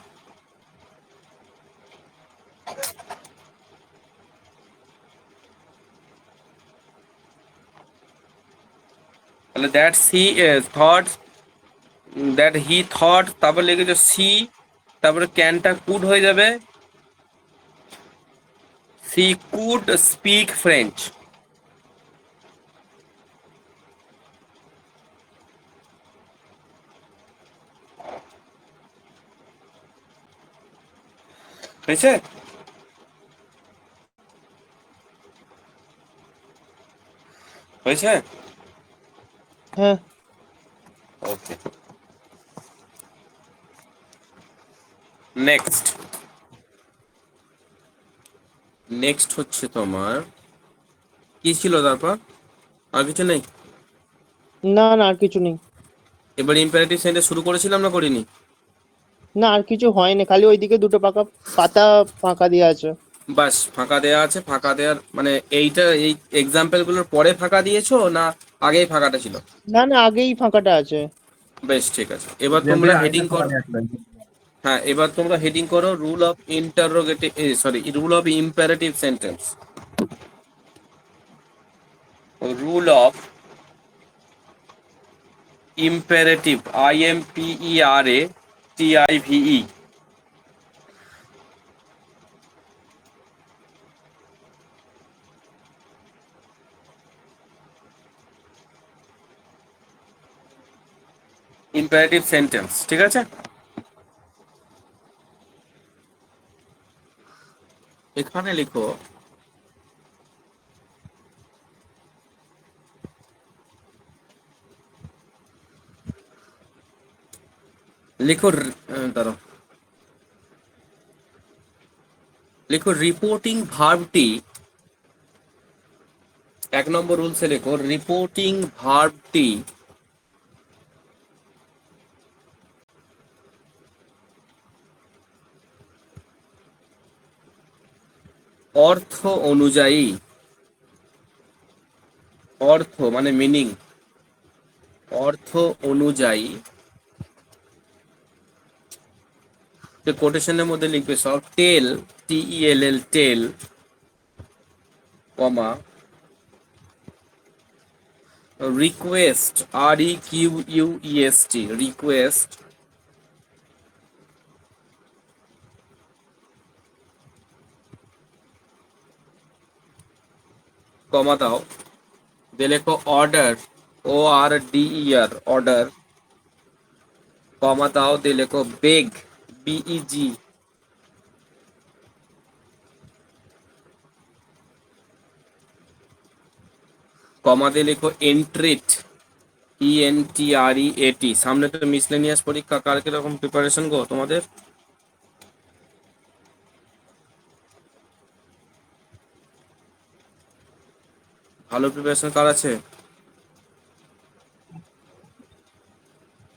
তাহলে that she thought, that he thought, তারপর লিখেছে সি, তারপরে ক্যানটা কুড হয়ে যাবে, সি কুড স্পিক ফ্রেঞ্চ। হয়েছে? হয়েছে? হ্যাঁ। ওকে, নেক্সট, নেক্সট হচ্ছে তোমার কি ছিল তারপর? আর কিছু নেই? না না, আর কিছু নেই। এবার ইম্পারেটিভ সেন্টেন্স শুরু করেছিলাম না করিনি? না, আর কিছু হয়নি, খালি ওইদিকে দুটো পাতা ফাঁকা দিয়ে আছে। বাস, ফাঁকা দেয়া আছে, ফাঁকা দেওয়ার মানে এইটা, এই এক্সাম্পল গুলোর পরে ফাঁকা দিয়েছো না আগেই ফাঁকাটা ছিল? না না, আগেই ফাঁকাটা আছে। বেশ, ঠিক আছে, এবার তোমরা হেডিং করো। হ্যাঁ, এবার তোমরা হেডিং করো rule of interrogative, sorry, rule of imperative sentence. Rule of imperative, IMPERATIVE, imperative sentence, ঠিক আছে। এখানে লিখো লিখো দাঁড়াও, লিখো রিপোর্টিং ভার্বটি, 1 নম্বর রুলসে লেখো রিপোর্টিং ভার্বটি অর্থ অনুযায়ী, অর্থ মানে মিনিং, অর্থ অনুযায়ী, কোটেশনের মধ্যে লিখবে সব টেল, TELL টেল, কমা রিকোয়েস্ট, REQUEST রিকোয়েস্ট, কমা দাও, দিয়ে লেখো অর্ডার, ORDER অর্ডার, কমা দাও, দিয়ে লেখো বেগ, BEG, কমা দিয়ে লেখো এন্ট্রিট, ENTREAT। সামনে তো মিসলেনিয়াস পরীক্ষা, কার কিরকম প্রিপারেশন গো তোমাদের? ভালো প্রিপারেশন কার আছে?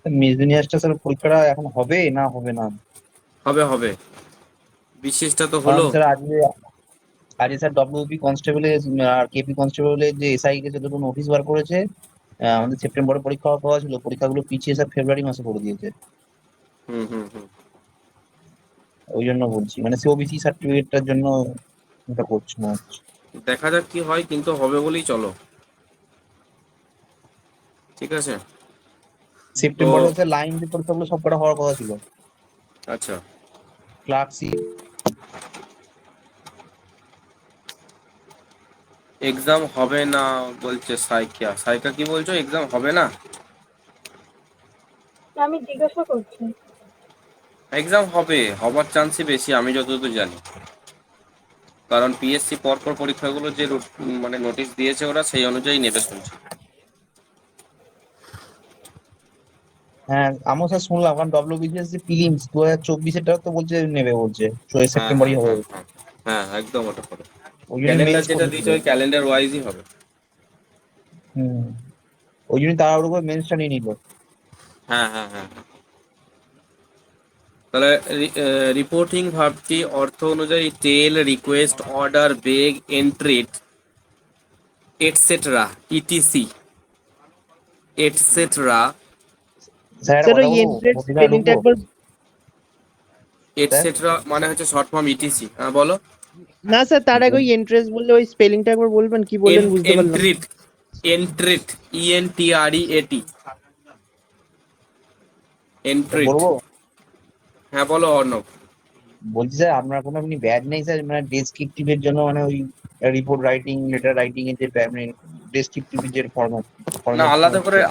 মিসলিনিয়াসটা স্যার পরীক্ষাটা এখন হবে না হবে না? হবে হবে, বিশেষটা তো কারণ হলো। স্যার আজকে আজকে স্যার WP কনস্টেবলের আর KP কনস্টেবলের যে SI কে দুটো নোটিশ বার করেছে। আমাদের সেপ্টেম্বরে পরীক্ষা হওয়ার কথা ছিল, পরীক্ষাগুলো পিছিয়ে স্যার ফেব্রুয়ারি মাসে করে দিয়েছে। হুম হুম হুম। ওই জন্য বলছি, মানে COBC সার্টিফিকেটটার জন্য এটা করছি না। দেখা যাক কি হয়, কিন্তু হবে বলেই চলো, ঠিক আছে। তো সেপ্টেম্বরে হচ্ছে লাইন যে পরীক্ষাগুলো সব কটা হওয়ার কথা ছিল, আচ্ছা, ক্লার্কশিপ। এক্সাম হবে না বলছে সাইকা, সাইকা কি বলছো, এক্সাম হবে না? আমি জিজ্ঞাসা করছি। এক্সাম হবে, হবার চান্সই বেশি আমি যতদূর জানি, কারণ PSC পরপর পরীক্ষাগুলো যে মানে নোটিশ দিয়েছে ওরা সেই অনুযায়ী নেবে শুনছি। হ্যাঁ আমিও স্যার শুনলাম, কারণ WBCS যে প্রিলিমস 2024-এরটা তো বলছে নেবে, বলছে হ্যাঁ হ্যাঁ সেপ্টেম্বরই হবে। হ্যাঁ হ্যাঁ, হ্যাঁ একদম ওটা করে, ওই জন্য ক্যালেন্ডার মেন্স যেটা করেছিল। দিয়েছে ওই ক্যালেন্ডার ওয়াইজই হবে। হম, ওই জন্য তাড়াহুড়ো করে মেন্সটা নিয়ে নিল। হ্যাঁ হ্যাঁ হ্যাঁ হ্যাঁ। তাহলে রিপোর্টিং ভার্বটি অর্থ অনুযায়ী টেল, রিকোয়েস্ট, অর্ডার, বেগ, এন্ট্রিট, এটসেট্রা, ইটিসি, এটসেট্রা, স্যার একটা স্যার কথা ওই বলবো, এন্ট্রেন্স মধ্যিখানে স্পেলিংটা ঢুকবো একবার, স্যার? এটসেট্রা মানে হচ্ছে শর্ট ফর্ম ইটিসি। হ্যাঁ বলো। না স্যার তার আগে ওই এন্ট্রেন্স বললে ওই স্পেলিংটা একবার বলবেন, কি বললেন বুঝতে পারলাম না। এন্ট্রিট, এন্ট্রিট, ENTREAT, এন্ট্রিট। বলবো, হ্যাঁ বলো অর্ণব। বলছি স্যার আপনার কোনো এমনি ব্যাচ নেই স্যার, মানে ডেসক্রিপটিভের জন্য, মানে ওই রিপোর্ট রাইটিং, লেটার রাইটিং এর যে মানে ডেসক্রিপটিভের যে ফরম্যাট না, ফরম্যাট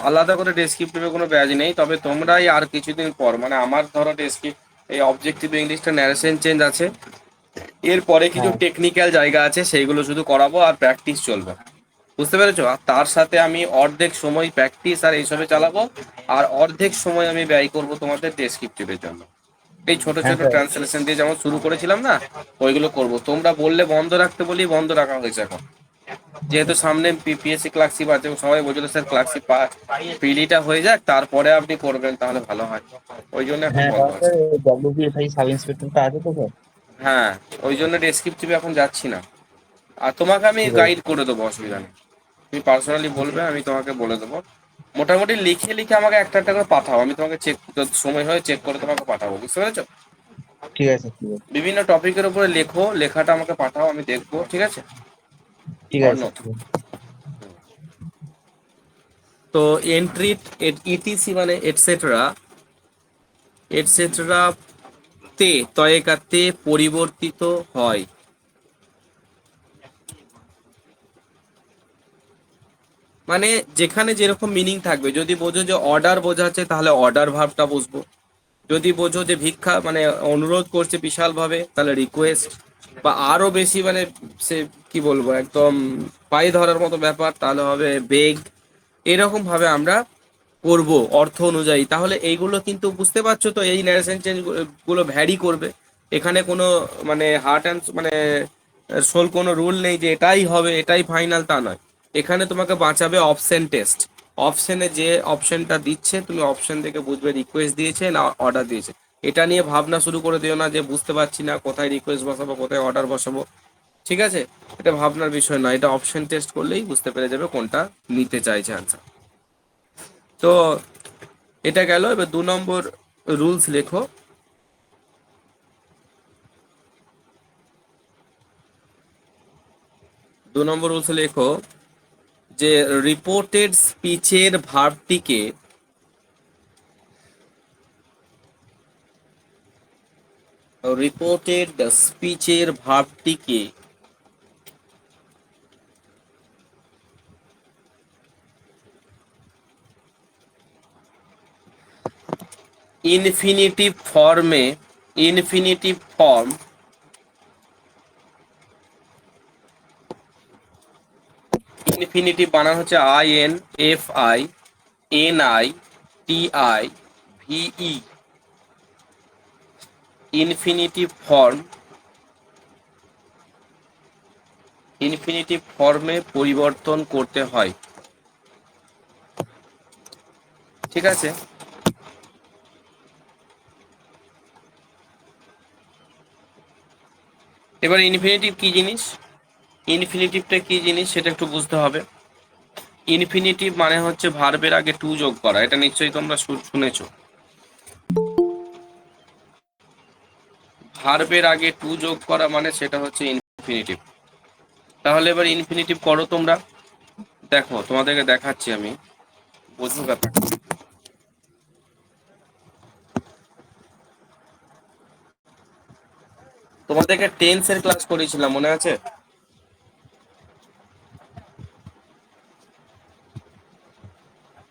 আলাদা করে ডেসক্রিপটিভে কোনো ব্যাজ নেই, তবে তোমরাই আর কিছুদিন পর, মানে আমার ধরো এই অবজেক্টিভ ইংলিশটা ন্যারেশন চেঞ্জ আছে, এরপরে কিছু হ্যাঁ টেকনিক্যাল জায়গা আছে সেইগুলো শুধু করাবো আর প্র্যাকটিস চলবে, বুঝতে পেরেছো? আর তার সাথে আমি অর্ধেক সময় প্র্যাকটিস আর এইসবে চালাবো, আর অর্ধেক সময় আমি ব্যয় করব তোমাদের ডেসক্রিপটিভের জন্য। এই ছোট হ্যাঁ ছোট স্যার। ট্রান্সলেশন দিয়ে যেমন শুরু করেছিলাম না, ওইগুলো করব। তোমরা বললে বন্ধ রাখতে বলি বন্ধ রাখা হয়েছে এখন, যেহেতু সামনে PSC ক্লার্কশিপ আছে, সবাই বলছিল স্যার ক্লার্কশিপ পিলিটা হয়ে যাক তারপরে আপনি করবেন তাহলে ভালো হয়, ওই জন্য এখন হ্যাঁ বন্ধ কারণ আছে। স্যার WPSI সাব ইন্সপেক্টরটা আছে তো স্যার। হ্যাঁ, ওই জন্য ডেসক্রিপটিভে এখন যাচ্ছি না, আর তোমাকে আমি ঠিক আছে। গাইড করে দেবো, অসুবিধা নেই, তুমি পার্সোনালি বলবে আমি তোমাকে বলে দেবো। মোটামুটি লিখে লিখে আমাকে একটা একটা করে পাঠাও, আমি তোমাকে চেক, সময় হয় চেক করে তোমাকে পাঠাবো, বুঝতে পেরেছো? ঠিক আছে ঠিক আছে। বিভিন্ন টপিকের উপরে লেখো, লেখাটা আমাকে পাঠাও, আমি দেখবো, ঠিক আছে ঠিক আছে অর্ণব? ঠিক আছে। তো এন্ট্রি ইটিসি মানে এটসেট্রা এটসেট্রা তে তয়েকাতে পরিবর্তিত হয়। মানে যেখানে যেরকম মিনিং থাকবে, যদি বোঝো যে অর্ডার বোঝাচ্ছে তাহলে অর্ডার ভার্বটা বুঝবো, যদি বোঝো যে ভিক্ষা মানে অনুরোধ করছে বিশাল ভাবে তাহলে রিকোয়েস্ট, বা আরো বেশি মানে সে কি বলবো একদম পায়ে ধরার মতো ব্যাপার তাহলে হবে বেগ। এরকম ভাবে আমরা করব অর্থ অনুযায়ী। তাহলে এইগুলো কিন্তু বুঝতে পারছো তো, এই ন্যারেশন চেঞ্জ গুলো ভ্যারি করবে। এখানে কোনো মানে হার্ট অ্যান্ড মানে সোল কোনো রুল নেই যে এটাই হবে এটাই ফাইনাল, তা নয়। এখানে তোমাকে বাঁচাবে অপশন টেস্ট। অপশনে যে অপশনটা দিচ্ছে তুমি অপশন থেকে বুঝবে রিকোয়েস্ট দিয়েছে না অর্ডার দিয়েছে। এটা নিয়ে ভাবনা শুরু করে দিও না যে বুঝতে পারছি না কোথায় রিকোয়েস্ট বসাবো কোথায় অর্ডার বসাবো, ঠিক আছে? এটা ভাবনার বিষয় নয়, এটা অপশন টেস্ট করলেই বুঝতে পেরে যাবে কোনটা নিতে চাইছে আনসার। তো এটা গেল, এবার 2 নম্বর রুলস লেখো। 2 নম্বর রুলস লেখো যে রিপোর্টেড স্পিচের ভার্বটিকে রিপোর্টেড স্পিচের ভার্বটিকে ইনফিনিটিভ ফর্মে ইনফিনিটিভ ফর্ম ইনফিনিটিভ বানান হচ্ছে INFINITIVE। ইনফিনিটিভ ফর্মে পরিবর্তন করতে হয়, ঠিক আছে? এবার ইনফিনিটিভ কি জিনিস, ইনফিনিটিভটা কি জিনিস সেটা একটু বুঝতে হবে। ইনফিনিটিভ মানে হচ্ছে ভার্বের আগে টু যোগ করা, এটা নিশ্চয়ই তোমরা শুনেছো। ভার্বের আগে টু যোগ করা মানে সেটা হচ্ছে ইনফিনিটিভ। তাহলে এবার ইনফিনিটিভ করো তোমরা, দেখো তোমাদেরকে দেখাচ্ছি আমি, বুঝবো ব্যাপারটা। তোমাদেরকে টেন্সের ক্লাস করেছিলাম মনে আছে?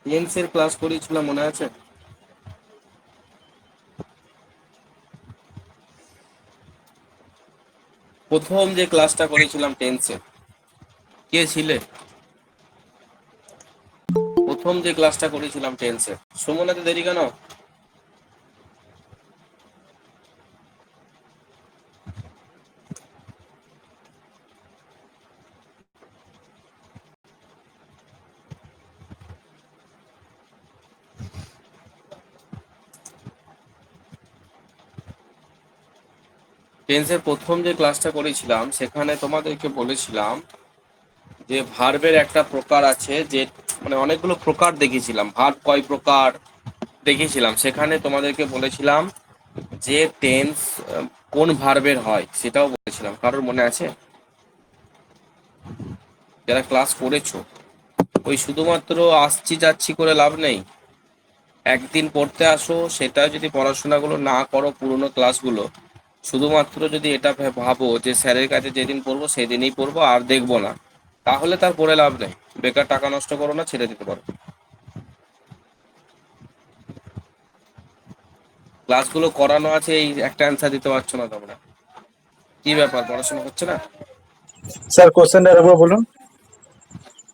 টেন্সের ক্লাস করেছিলাম মনে আছে? প্রথম যে ক্লাসটা করেছিলাম টেন্সে, কে ছিলে? প্রথম যে ক্লাসটা করেছিলাম টেন্সে, সুমনাতে দেরি কেন? টেন্সের প্রথম যে ক্লাসটা করেছিলাম সেখানে তোমাদেরকে বলেছিলাম যে ভার্বের একটা প্রকার আছে, যে মানে অনেকগুলো প্রকার দেখিয়েছিলাম, ভার্ব কয় প্রকার দেখিয়েছিলাম। সেখানে তোমাদেরকে বলেছিলাম যে টেন্স কোন ভার্বের হয় সেটাও বলেছিলাম। কারোর মনে আছে? যারা ক্লাস করেছো, ওই শুধুমাত্র আসছি যাচ্ছি করে লাভ নেই, একদিন পড়তে আসো, সেটা যদি পড়াশোনাগুলো না করো পুরোনো ক্লাসগুলো, শুধুমাত্র যদি এটা ভাবো যে স্যারের কাছে যেদিন পড়বো সেদিনই পড়বো আর দেখবো না, তাহলে তার পড়ে লাভ নেই। বেকার টাকা নষ্ট করো না, ছেড়ে দিতে পারো। ক্লাসগুলো করানো আছে, এই একটা অ্যান্সার দিতে পারছো না তোমরা, কি ব্যাপার পড়াশোনা হচ্ছে না? স্যার কোশ্চেনটা আরেকবার বলুন।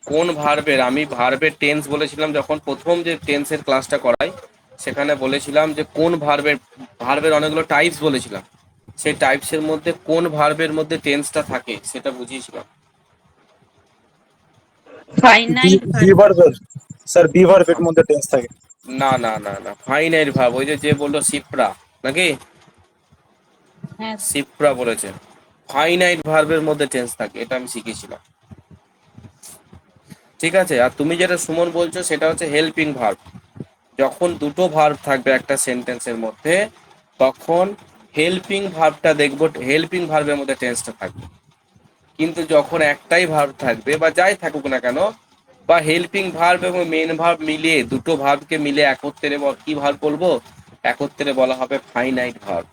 কোন ভার্বের, আমি ভার্বের টেন্স বলেছিলাম যখন প্রথম যে টেন্সের ক্লাসটা করাই, সেখানে বলেছিলাম যে কোন ভার্বের, ভার্বের অনেকগুলো টাইপস বলেছিলাম, সেই টাইপসের মধ্যে কোন ভার্বের মধ্যে টেন্সটা থাকে সেটা বুঝিয়েছিলাম। ফাইনাইট বি ভার্বের, স্যার বি ভার্বের মধ্যে টেন্স থাকে। না না না না, ফাইনাইট ভার্ব, ওই যে বললো সিপ্রা নাকি, হ্যাঁ সিপ্রা বলেছে ফাইনাইট ভার্বের মধ্যে টেন্স থাকে, এটা আমি শিখেছিলাম, ঠিক আছে? আর তুমি যেটা সুমন বলছো সেটা হচ্ছে হেল্পিং ভার্ব। যখন দুটো ভার্ব থাকবে একটা সেন্টেন্সের মধ্যে, তখন হেল্পিং ভার্বটা দেখবো, হেল্পিং ভার্বের মধ্যে টেন্সটা থাকবে। কিন্তু যখন একটাই ভার্ব থাকবে বা যাই থাকুক না কেন, বা হেল্পিং ভার্ব এবং মেন ভার্ব মিলিয়ে দুটো ভার্বকে মিলে একত্রে কি ভার্ব বলবো? একত্রে বলা হবে ফাইনাইট ভার্ব।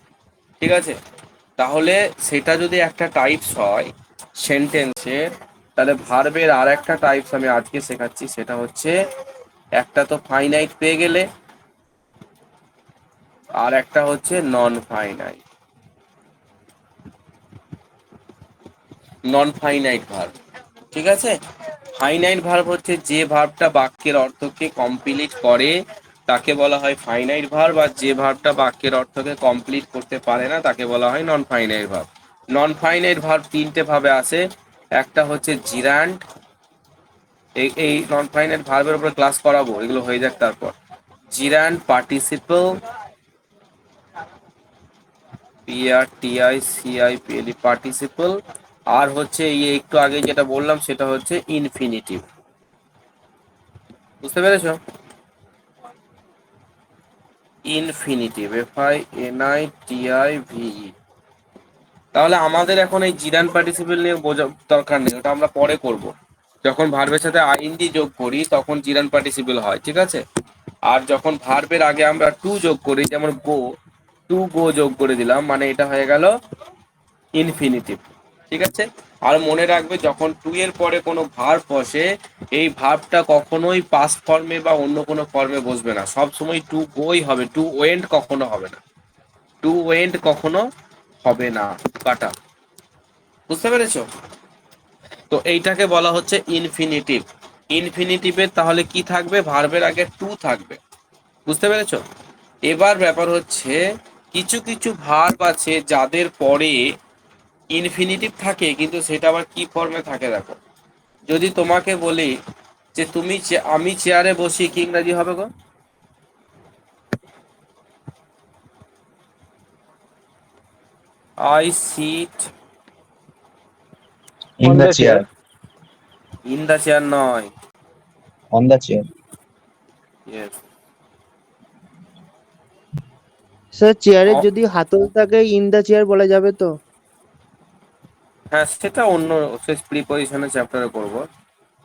ঠিক আছে, তাহলে সেটা যদি একটা টাইপস হয় সেন্টেন্সের, তাহলে ভার্বের আর একটা টাইপস আমি আজকে শেখাচ্ছি, সেটা হচ্ছে একটা তো ফাইনাইট পেয়ে গেলে, আর একটা হচ্ছে non finite. Non finite verb, ঠিক আছে। ফাইনাইট ভার্ব হচ্ছে যে ভার্বটা বাক্যের অর্থকে কমপ্লিট করে তাকে বলা হয় ফাইনাইট ভার্ব, আর যে ভার্বটা বাক্যের অর্থকে কমপ্লিট করতে পারে না তাকে বলা হয় non finite verb. Non finite verb তিনটে ভাবে আসে, একটা হচ্ছে জিরান্ড, এই নন ফাইনাইট ভার্বের উপরে ক্লাস করাবো, এগুলো হয়ে যাক তারপর। জিরান্ড পার্টিসিপল, PARTICIPLE পার্টিসিপল, আর হচ্ছে একটু আগে যেটা বললাম সেটা হচ্ছে ইনফিনিটিভ। বুঝতে পেরেছো? Infinitive, FINITIVE। তাহলে আমাদের এখন এই জিরান পার্টিসিপল নিয়ে বোঝা দরকার নেই, ওটা আমরা পরে করব। যখন ভার্বের সাথে আইএনজি যোগ করি তখন জিরান পার্টিসিপল হয়, ঠিক আছে। আর যখন ভার্বের আগে আমরা টু যোগ করি, যেমন গো, টু গো যোগ করে দিলাম, মানে এটা হয়ে গেল ইনফিনিটিভ, ঠিক আছে। আর মনে রাখবে যখন টু এর পরে কোনো ভার্ব বসে, এই ভার্বটা কখনোই পাস্ট ফর্মে বা অন্য কোনো ফর্মে বসবে না, সব সময় টু গোই হবে, টু ওয়েন্ট কখনো হবে না, টু ওয়েন্ট কখনো হবে না, কাটা। বুঝতে পেরেছো? তো এইটাকে বলা হচ্ছে ইনফিনিটিভ। ইনফিনিটিভের তাহলে কি থাকবে? ভার্বের আগে টু থাকবে। বুঝতে পেরেছো? এবার ব্যাপার হচ্ছে কিছু কিছু ভার্ব আছে যাদের পরে ইনফিনিটিভ থাকে, কিন্তু সেটা আবার কি ফর্মে থাকে দেখো। যদি তোমাকে বলি যে আমি চেয়ারে বসি, কি ইংরাজি হবে গো? I sit in On the the chair. chair. In the chair নয়। On the chair. Yes. Sir চেয়ারের যদি হাতল থাকে ইন দা চেয়ার বলা যাবে তো? হ্যাঁ, সেটা অন্য শেষ প্রিপজিশনের চ্যাপ্টারে করবো।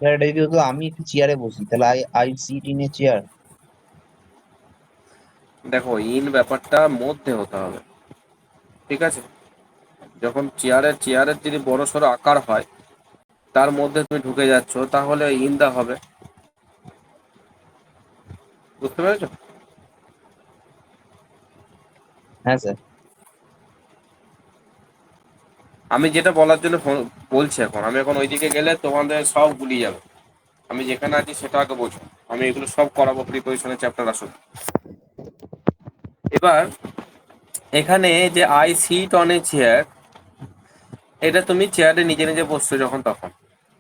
স্যার এটা যদি হতো আমি একটি চেয়ারে বসি, তাহলে I sit in a chair. দেখো, ইন ব্যাপারটা মধ্যে হতে হবে, ঠিক আছে। যখন চেয়ারের যদি বড় সড়ো আকার হয়, তার মধ্যে তুমি ঢুকে যাচ্ছ, তাহলে ইন দা হবে। বুঝতে পেরেছো? হ্যাঁ স্যার। আমি যেটা বলার জন্য বলছি, এখন আমি এখন ওইদিকে গেলে তোমাদের সব গুলিয়ে যাবে। আমি যেখানে আছি সেটা আগে বোঝো, আমি এগুলো সব করাবো প্রিপজিশনের চ্যাপ্টার আসলে। এবার এখানে যে I sit on a chair, এটা তুমি চেয়ারে নিজে নিজে বসছো যখন তখন,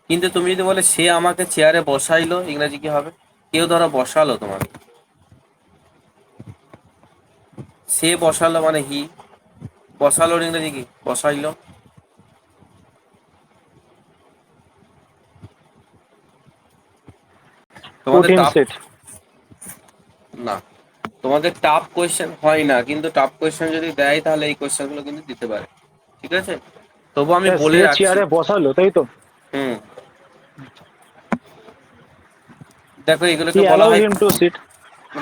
কিন্তু তুমি যদি বলে সে আমাকে চেয়ারে বসাইলো, ইংরেজি কি হবে? কেউ ধরো বসালো তোমাকে, সে বসালো মানে হি, বসালোর ইংরেজি কি? বসাইলো। Put তোমাদের him টাফ, seat. না, তোমাদের টাফ কোয়েশ্চেন হয় না, কিন্তু টাফ কোয়েশ্চেন যদি দেয় তাহলে এই কোয়েশ্চেন গুলো কিন্তু দিতে পারে, ঠিক আছে। তবু আমি স্যার বলে সে রাখছি। চেয়ারে বসালো তাই তো? হুম, দেখো হি এগুলোকে বলা অ্যালাউ হয়, হিম টু সিট।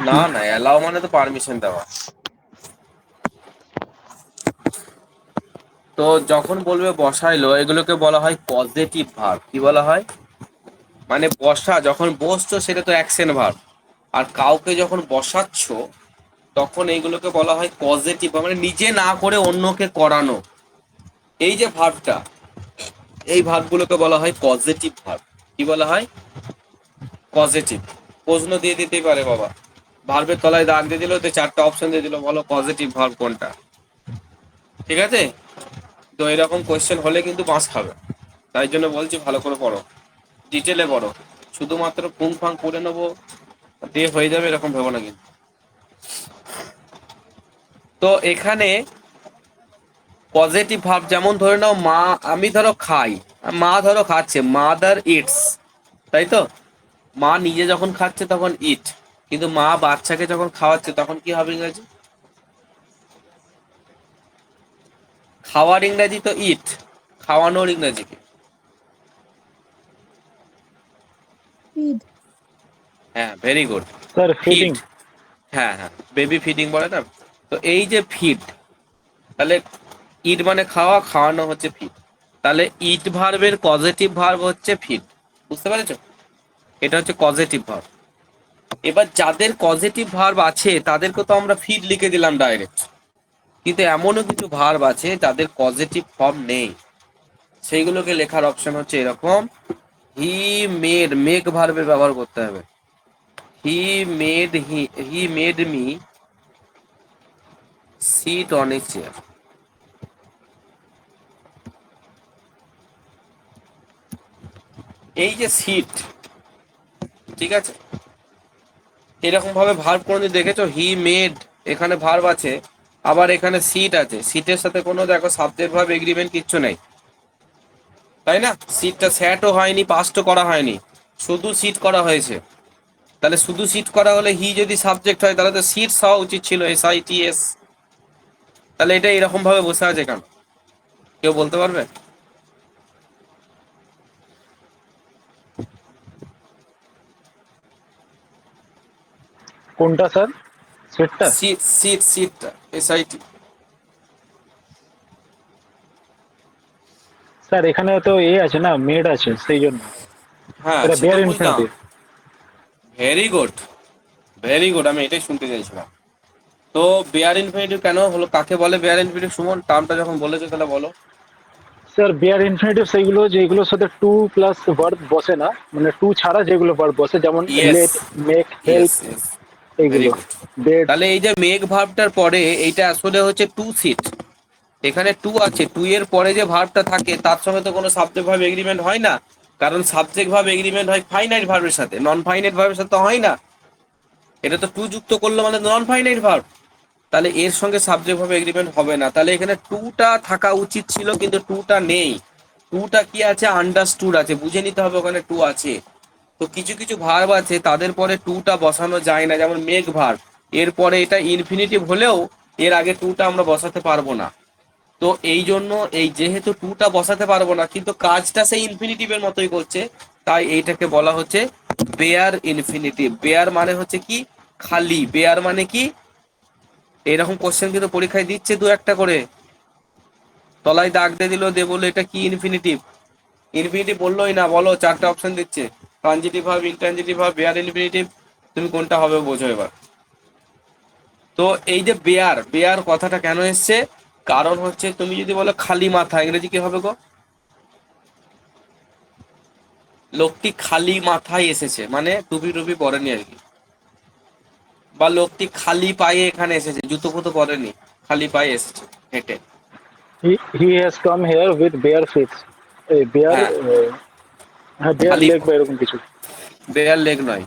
না না, অ্যালাউ মানে তো পারমিশন দেওয়া। তো যখন বলবে বসাইলো, এগুলোকে বলা হয় পজিটিভ ভার্ব। কি বলা হয়? মানে বসা, যখন বসছো সেটা তো অ্যাকশন ভার্ব, আর কাউকে যখন বসাচ্ছ তখন এইগুলোকে বলা হয় পজিটিভ, মানে নিজে না করে অন্যকে করানো। এই যে ভার্বটা, এই ভার্বগুলোকে বলা হয় পজিটিভ ভার্ব। কি বলা হয়? পজিটিভ। প্রশ্ন দিয়ে দিতেই পারে বাবা, ভার্বের তলায় দাগ দিয়ে দিল, তো চারটা অপশন দিয়ে দিল, বলো পজিটিভ ভার্ব কোনটা, ঠিক আছে। তো এরকম কোয়েশ্চেন হলে কিন্তু বাঁশ খাবে, তাই জন্য বলছি ভালো করে পড়ো, ডিটেলে পড়ো। শুধুমাত্র ফুং ফাং করে নেবো দিয়ে হয়ে যাবে এরকম ভেবো না কিন্তু। তো এখানে পজিটিভ ভাব, যেমন ধরে নাও মা, আমি ধরো খাই, মা ধরো খাচ্ছে, মাদার ইটস, তাই তো। মা নিজে যখন খাচ্ছে তখন ইট, কিন্তু মা বাচ্চাকে যখন খাওয়াচ্ছে তখন কি হবে ইংরেজি? খাওয়ার ইংরেজি তো ইট, খাওয়ানোর ইংরেজি কি? feed, হ্যাঁ, very good. Sir feeding. Feed, হ্যাঁ হ্যাঁ, বেবি ফিডিং বলে না। তো এই যে ফিড, তাহলে ইট মানে খাওয়া, খাওয়ানো হচ্ছে ফিড। তাহলে ইট ভার্বের পজিটিভ ভার্ব হচ্ছে ফিড, বুঝতে পেরেছো? এটা হচ্ছে পজিটিভ ভার্ব। এবার যাদের পজিটিভ ভার্ব আছে তাদেরকে তো আমরা ফিড লিখে দিলাম ডাইরেক্ট, কিন্তু এমনও কিছু ভার্ব আছে যাদের পজিটিভ ফর্ম নেই, সেইগুলোকে লেখার অপশন হচ্ছে এরকম, হি মেড, মেক ভার্বের ব্যবহার করতে হবে। He made me sit on a chair. এই যে সিট, ঠিক আছে, এরকম ভাবে ভার্ব কোনদিন দেখেছো? হি মেড, এখানে ভার্ব আছে, আবার এখানে সিট আছে, সিটের সাথে কোনো দেখো সাবজেক্ট ভার্ব এগ্রিমেন্ট কিচ্ছু নেই, তাই না? সিটটা স্যাটও হয়নি, পাস্টও করা হয়নি, শুধু সিট করা হয়েছে। তাহলে শুধু সিট করা হলে হি যদি সাবজেক্ট হয় তাহলে তো সিটস হওয়া উচিত ছিল, SITS। তাহলে এটা এরকম ভাবে বসে আছে কেন, কেউ বলতে পারবে? কোনটা স্যার? সেটটা? সিটটা SIT। স্যার এখানে তো এ আছে না, মেড আছে, সেই জন্য। হ্যাঁ, এটা সেটা বেয়ার বুঝলাম। Infinitive. Very good, very good, আমি এটাই শুনতে চাইছিলাম। তো বেয়ার ইনফিনিটিভ কেন হলো, কাকে বলে বেয়ার ইনফিনিটিভ? সুমন, টার্মটা যখন বলেছো তাহলে বলো। স্যার বেয়ার ইনফিনিটিভ সেইগুলো যেগুলোর সাথে টু প্লাস ভার্ব বসে না, মানে টু ছাড়া যেগুলো ভার্ব বসে, যেমন yes, let, make, yes, help, yes, very এইগুলো। গুড। বেড। তাহলে এই যে মেঘ ভার্বটার পরে এইটা আসলে হচ্ছে টু সিট, এখানে টু আছে, টু এর পরে যে ভার্বটা থাকে তার সঙ্গে তো কোনো সাবজেক্ট ভার্ব এগ্রিমেন্ট হয় না, কারণ সাবজেক্ট ভার্ব এগ্রিমেন্ট হয় ফাইনাইট ভার্বের সাথে, নন ফাইনাইট ভার্বের সাথে তো হয় না। এটা তো টু যুক্ত করলো মানে নন ফাইনাইট ভার্ব, তাহলে এর সঙ্গে সাবজেক্ট ভার্ব এগ্রিমেন্ট হবে না। তাহলে এখানে টুটা থাকা উচিত ছিল, কিন্তু টুটা নেই। টুটা কি আছে? আন্ডারস্টুড আছে, বুঝে নিতে হবে ওখানে টু আছে। তো কিছু কিছু ভার্ব আছে তাদের পরে টুটা বসানো যায় না, যেমন মেক ভার্ব, এর পরে এটা ইনফিনিটিভ হলেও এর আগে টুটা আমরা বসাতে পারবো না। তো এই জন্য এই যেহেতু টুটা বসাতে পারবো না কিন্তু কাজটা সেই ইনফিনিটিভের মতোই করছে, তাই এইটাকে বলা হচ্ছে বেয়ার ইনফিনিটিভ। বেয়ার মানে হচ্ছে কি? খালি। বেয়ার মানে কি? এরকম কোশ্চেন কিন্তু পরীক্ষায় দিচ্ছে দু একটা করে, তলায় দাগ দিয়ে দিল, দিয়ে বললো এটা কি ইনফিনিটিভ। ইনফিনিটিভ বললোই না, বলো, চারটা অপশন দিচ্ছে, transitive verb, intransitive verb, bare infinitive, তুমি কোনটা হবে বোঝো এবার। তো এই যে বেয়ার, বেয়ার কথাটা কেন এসছে? কারণ হচ্ছে তুমি যদি বলো খালি মাথা, ইংরেজি কি হবে গো? লোকটি খালি মাথায় এসেছে, মানে টুপি টুপি পরেনি আর কি। বা লোকটি খালি পায়ে এখানে এসেছে, জুতো ফুতো পরেনি, খালি পায়ে এসেছে হেঁটে। He has come here with bare feet. এই বেয়ার, হ্যাঁ, হ্যাঁ বেয়ার খালি, লেগ বা এরকম কিছু। বেয়ার লেগ নয়,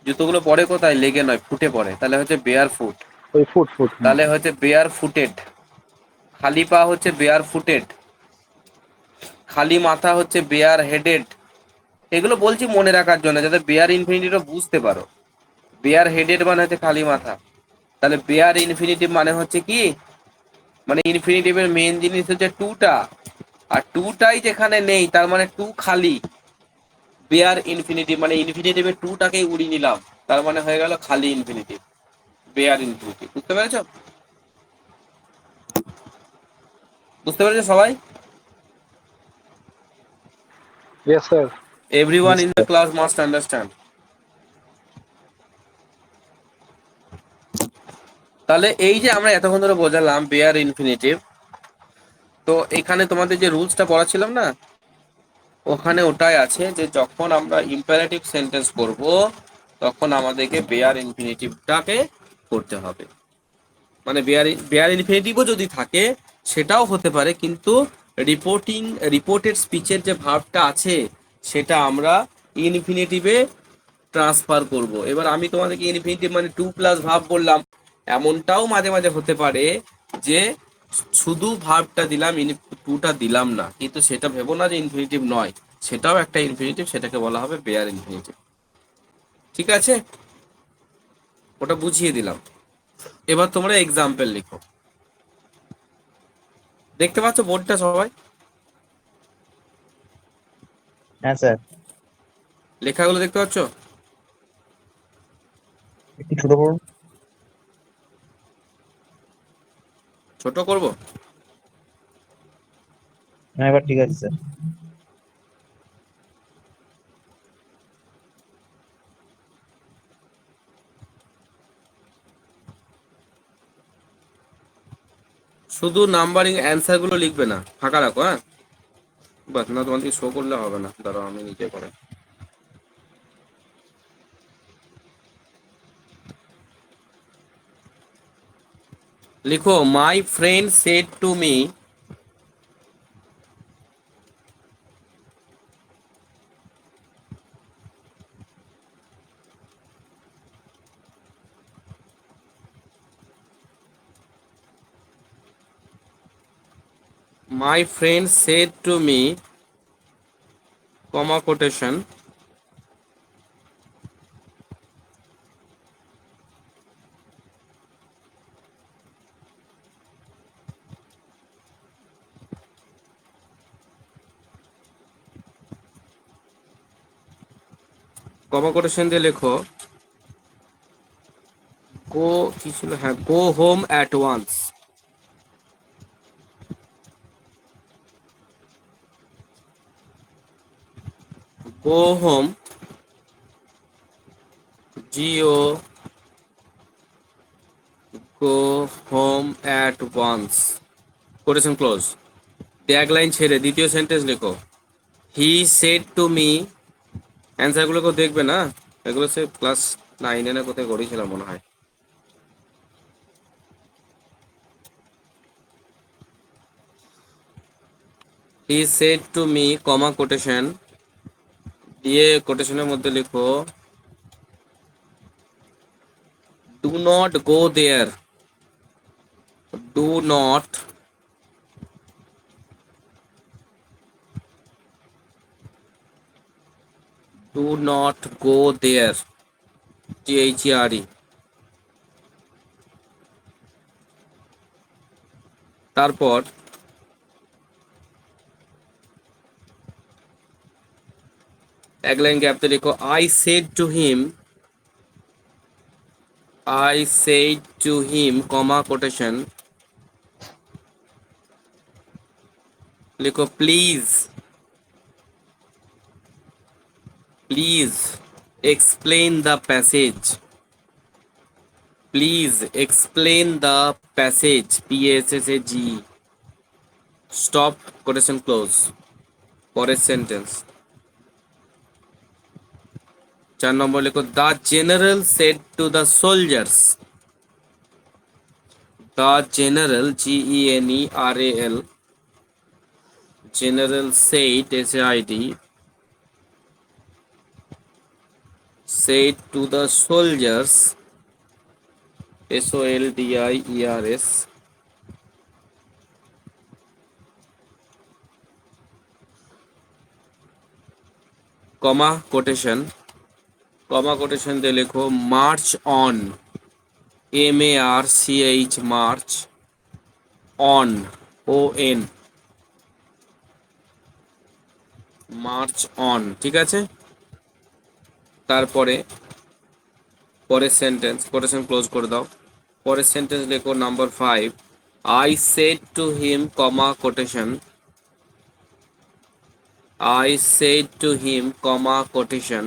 জুতোগুলো পরে কোথায়? লেগে নয়, ফুটে পড়ে, তাহলে হচ্ছে বেয়ার ফুট। ওই ফুট ফুট। তাহলে হচ্ছে বেয়ার ফুটেড, খালি পা হচ্ছে বেয়ার ফুটেড, খালি মাথা হচ্ছে বেয়ার হেডেড। এগুলো বলছি মনে রাখার জন্য, যাতে বেয়ার ইনফিনিটিভটা বুঝতে পারো। বেয়ার হেডেড মানে হচ্ছে খালি মাথা, তাহলে বেয়ার ইনফিনিটিভ মানে হচ্ছে কি? মানে ইনফিনিটিভের মেন জিনিস হচ্ছে টুটা, আর টুটাই যেখানে নেই তার মানে টু খালি। বেয়ার ইনফিনিটিভ মানে ইনফিনিটিভের টুটাকেই উড়িয়ে নিলাম, তার মানে হয়ে গেল খালি ইনফিনিটিভ, বেয়ার ইনফিনিটিভ। বুঝতে পেরেছো? বুঝতে পেরেছো সবাই? Yes sir. Everyone in the class must understand. তাহলে এই যে আমরা এতক্ষণ ধরে বোঝালাম বেয়ার ইনফিনিটিভ, তো এখানে তোমাদের যে রুলসটা পড়াছিলাম না, ওখানে ওটাই আছে যে যখন আমরা ইম্পারেটিভ সেন্টেন্স করব তখন আমাদেরকে বেয়ার ইনফিনিটিভটাকে করতে হবে। মানে বেয়ার ইনফিনিটিভও যদি থাকে সেটাও হতে পারে, কিন্তু রিপোর্টেড স্পিচের যে ভার্বটা আছে সেটা আমরা ইনফিনিটিভে ট্রান্সফার করব। এবার আমি তোমাদেরকে ইনফিনিটিভ মানে টু প্লাস ভার্ব বললাম, এমনটাও মাঝে মাঝে হতে পারে যে শুধু ভার্বটা দিলাম, টুটা দিলাম না, কিন্তু সেটা ভেবো না যে ইনফিনিটিভ নয়, সেটাও একটা ইনফিনিটিভ, সেটাকে বলা হবে বেয়ার ইনফিনিটিভ। ঠিক আছে, ওটা বুঝিয়ে দিলাম। এবার তোমরা এক্সাম্পল লিখো। দেখতে পাচ্ছ বোর্ডটা সবাই? হ্যাঁ স্যার। লেখাগুলো দেখতে পাচ্ছ? একটু ছোট করুন। ছোট করব? হ্যাঁ, এবার ঠিক আছে স্যার। শুধু নাম্বারিং অ্যান্সার গুলো লিখবে না, ফাঁকা রাখো। হ্যাঁ, বাস, না তোমাদেরকে শো করলে হবে না, দাঁড়াও আমি নিজে করে। লিখো, my friend shed to me, my friend said to me, comma quotation, comma quotation দিয়ে লেখো, গো কি ছিল, হ্যাঁ, go home at once, go home, G O, go home at once, quotation close. এক লাইন ছেড়ে দ্বিতীয় সেন্টেন্স লেখো, হি সেড টু মি, অ্যান্সারগুলোকেও দেখবে না, এগুলো সে ক্লাস 9 না কোথায় করেছিলাম মনে হয়। He said to me, comma quotation দিয়ে কোটেশনের মধ্যে লিখো, do not go there, do not do not go there, THERE। তারপর এক লাইন গ্যাপতে লিখো, I said to him, comma quotation, লিখো, please explain the passage, please explain the passage, PASSAGE, stop, quotation close। পরের সেন্টেন্স 4 নম্বর লিখো, the general said to the soldiers, the general, GENERAL, general said, SAID, said to the soldiers, SOLDIERS, comma quotation, দিয়ে লেখো, march on, MARCH, march on, ON, march on, ঠিক আছে। তারপরে পরের সেন্টেন্স, কোটেশন ক্লোজ করে দাও। পরের সেন্টেন্স লেখো number 5, I said to him, comma quotation, I said to him, comma quotation,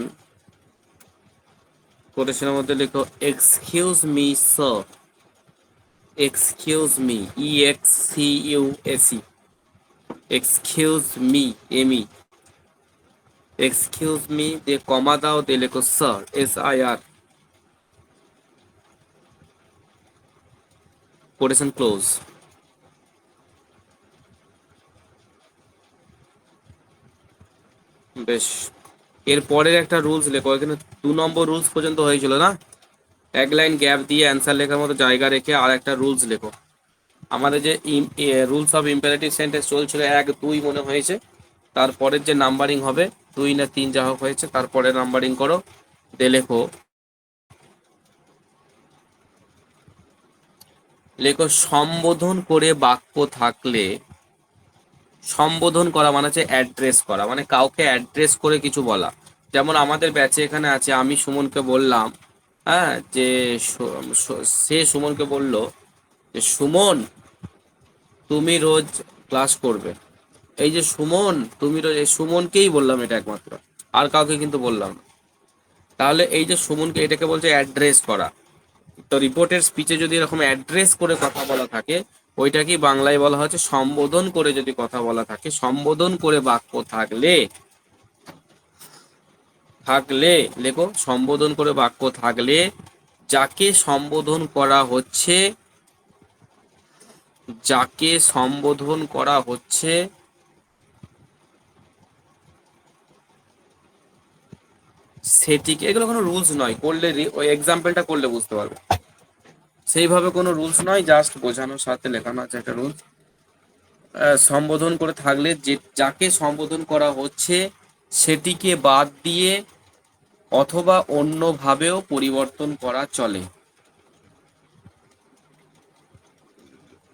কোটেশনের মধ্যে লিখো, excuse me sir, excuse me, EXCUSE, excuse me, ME, excuse me দিয়ে কমা দাও, দিয়ে লেখো স্যার, SIR, কোটেশন ক্লোজ। বেশ, এর পরের একটা রুলস লেখো, এখানে 2 নম্বর রুলস পর্যন্ত হয়েছিল না, এক লাইন গ্যাপ দিয়ে অ্যান্সার লেখার মতো জায়গা রেখে আর একটা রুলস লেখো। আমাদের যে রুলস অফ ইম্পারেটিভ সেন্টেন্স চলছিল 1, 2 মনে হয়েছে, তারপরের যে নাম্বারিং হবে 2 না 3 যা হোক হয়েছে, তারপরে নাম্বারিং করো, দিয়ে লেখো সম্বোধন করে বাক্য থাকলে, সম্বোধন করা মানে হচ্ছে অ্যাড্রেস করা, মানে কাউকে অ্যাড্রেস করে কিছু বলা, যেমন আমাদের ব্যাচে এখানে আছে, আমি সুমনকে বললাম, হ্যাঁ, যে সে সুমনকে বলল যে সুমন তুমি রোজ ক্লাস করবে। এই যে সুমন তুমি রোজ, এই সুমনকেই বললাম এটা একমাত্র, আর কাউকে কিন্তু বললাম না। তাহলে এই যে সুমনকে, এটাকে বলছে অ্যাড্রেস করা। তো রিপোর্টের স্পিচে যদি এরকম অ্যাড্রেস করে কথা বলা থাকে, ওইটাকেই বাংলায় বলা হচ্ছে সম্বোধন করে যদি কথা বলা থাকে, সম্বোধন করে বাক্য থাকলে, লেখো সম্বোধন করে বাক্য থাকলে যাকে সম্বোধন করা হচ্ছে, যাকে সম্বোধন করা হচ্ছে সেটিকে, এগুলো কোনো রুলস নয়, করলে ওই এক্সাম্পলটা করলে বুঝতে পারবে, সেইভাবে কোনো রুলস নয়, জাস্ট বোঝানোর সাথে লেখানো আছে একটা রুলস। সম্বোধন করে থাকলে যে যাকে সম্বোধন করা হচ্ছে সেটিকে বাদ দিয়ে অথবা অন্যভাবেও পরিবর্তন করা চলে।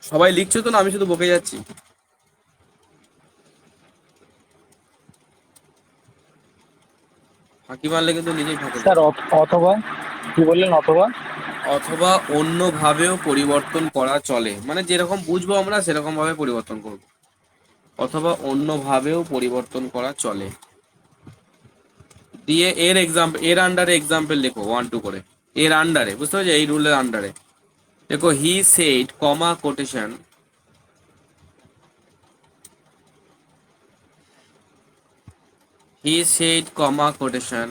সবাই লিখছো তো, না আমি শুধু বকে যাচ্ছি? ফাঁকি মারলে কিন্তু নিজেই ফাঁকে স্যার যাবে। অথবা কি বললেন? অথবা অথবা অন্যভাবেও পরিবর্তন করা চলে, মানে যেরকম বুঝবো আমরা সেরকম ভাবে পরিবর্তন করব, অথবা অন্যভাবেও পরিবর্তন করা চলে। দিয়ে এর এক্সাম্পল, এর আন্ডারে এক্সাম্পল লেখো 1 2 করে, এর আন্ডারে, বুঝতে পারছো, এই রুলের আন্ডারে দেখো, he said comma quotation, he said comma quotation,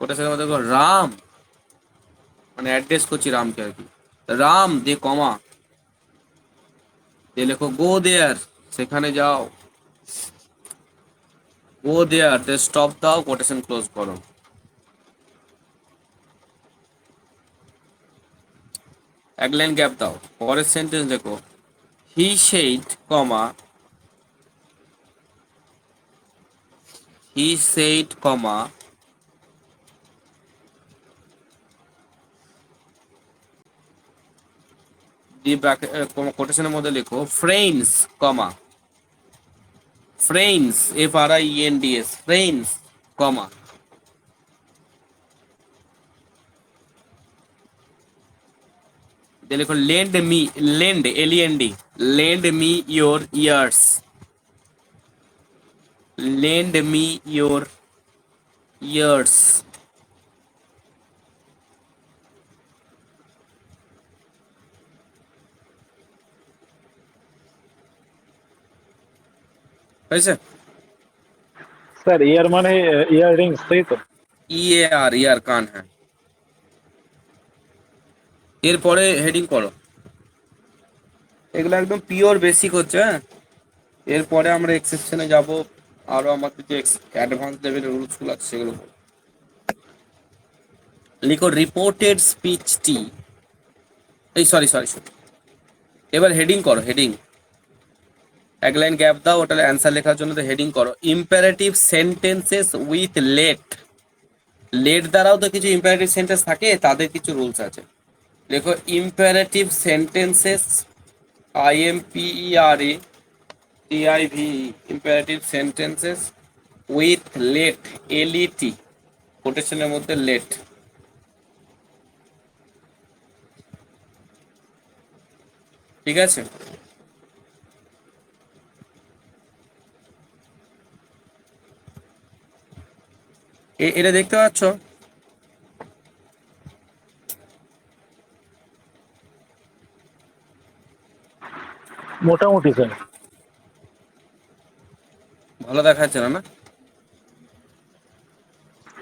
কোটেশনের মধ্যে দেখো রাম, মানে অ্যাড্রেস করছি রামকে আর কি, রাম দিয়ে কমা দিয়ে লেখো গো দেয়ার, সেখানে যাও, গো দেয়ার দিয়ে স্টপ দাও, কোটেশন ক্লোজ করো। এক লাইন গ্যাপ দাও, পরের সেন্টেন্স দেখো, he said comma, he said কমা, দি কোটেশনের মধ্যে লেখো friends comma, friends FRIENDS, friends comma, দিয়ে লেখো lend me, lend LEND, lend me your ears, lend me your ears. হয়েছে? স্যার ইয়ার মানে ইয়ার রিংস, তাই তো? EAR, ইয়ার কান, হ্যাঁ। এরপরে হেডিং করো, এগুলো একদম পিওর বেসিক হচ্ছে, হ্যাঁ। এরপরে আমরা এক্সেপশনে যাব, আরো আমাদের যে অ্যাডভান্স লেভেলের রুলস গুলো আছে সেগুলো করবো। লিখো রিপোর্টেড স্পিচটি, এই সরি সরি সরি, এবার হেডিং করো, হেডিং, এক লাইন গ্যাপ দাও, ওটা অ্যান্সার লেখার জন্য তো হেডিং করো imperative sentences with let, let দ্বারাও তো কিছু ইম্পারেটিভ সেন্টেন্স থাকে, তাদের কিছু রুলস আছে। দেখো imperative sentences, IMPERATIVE, imperative sentences with let, LET, কোটেশনের মধ্যে লেট, ঠিক আছে? এটা দেখতে পাচ্ছ? মোটামুটি স্যার। ভালো দেখাচ্ছে না, না?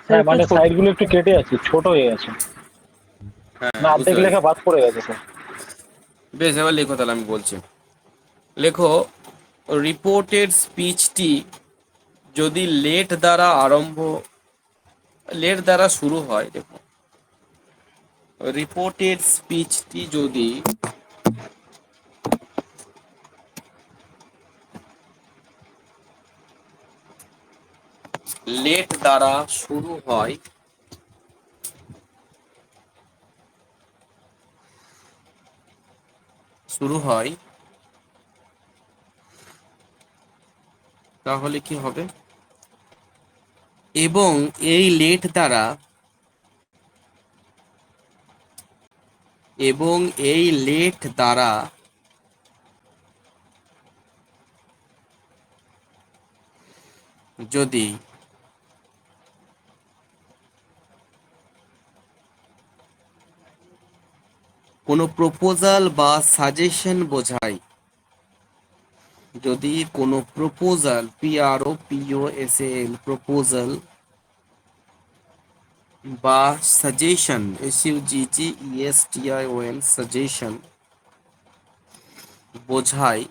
হ্যাঁ, একটু মানে ছোট। সাইড গুলো একটু কেটে আছে, ছোট হয়ে গেছে, হ্যাঁ, না বুঝতে অর্ধেক পেরেছি। লেখা বাদ পড়ে গেছে স্যার। বেশ, এবার লেখো, তাহলে আমি বলছি। লেখো রিপোর্টেড স্পিচটি যদি লেট দ্বারা শুরু হয়, দেখো রিপোর্টেড স্পিচটি যদি লেট দ্বারা শুরু হয়, তাহলে কি হবে? এবং এই লেট দ্বারা এবং এই লেট দ্বারা যদি কোনো প্রপোজাল বা সাজেশন বোঝায়, যদি কোনো প্রপোজাল PROPOSAL প্রপোজাল বা সাজেশন SUGGESTION সাজেশন বোঝায়,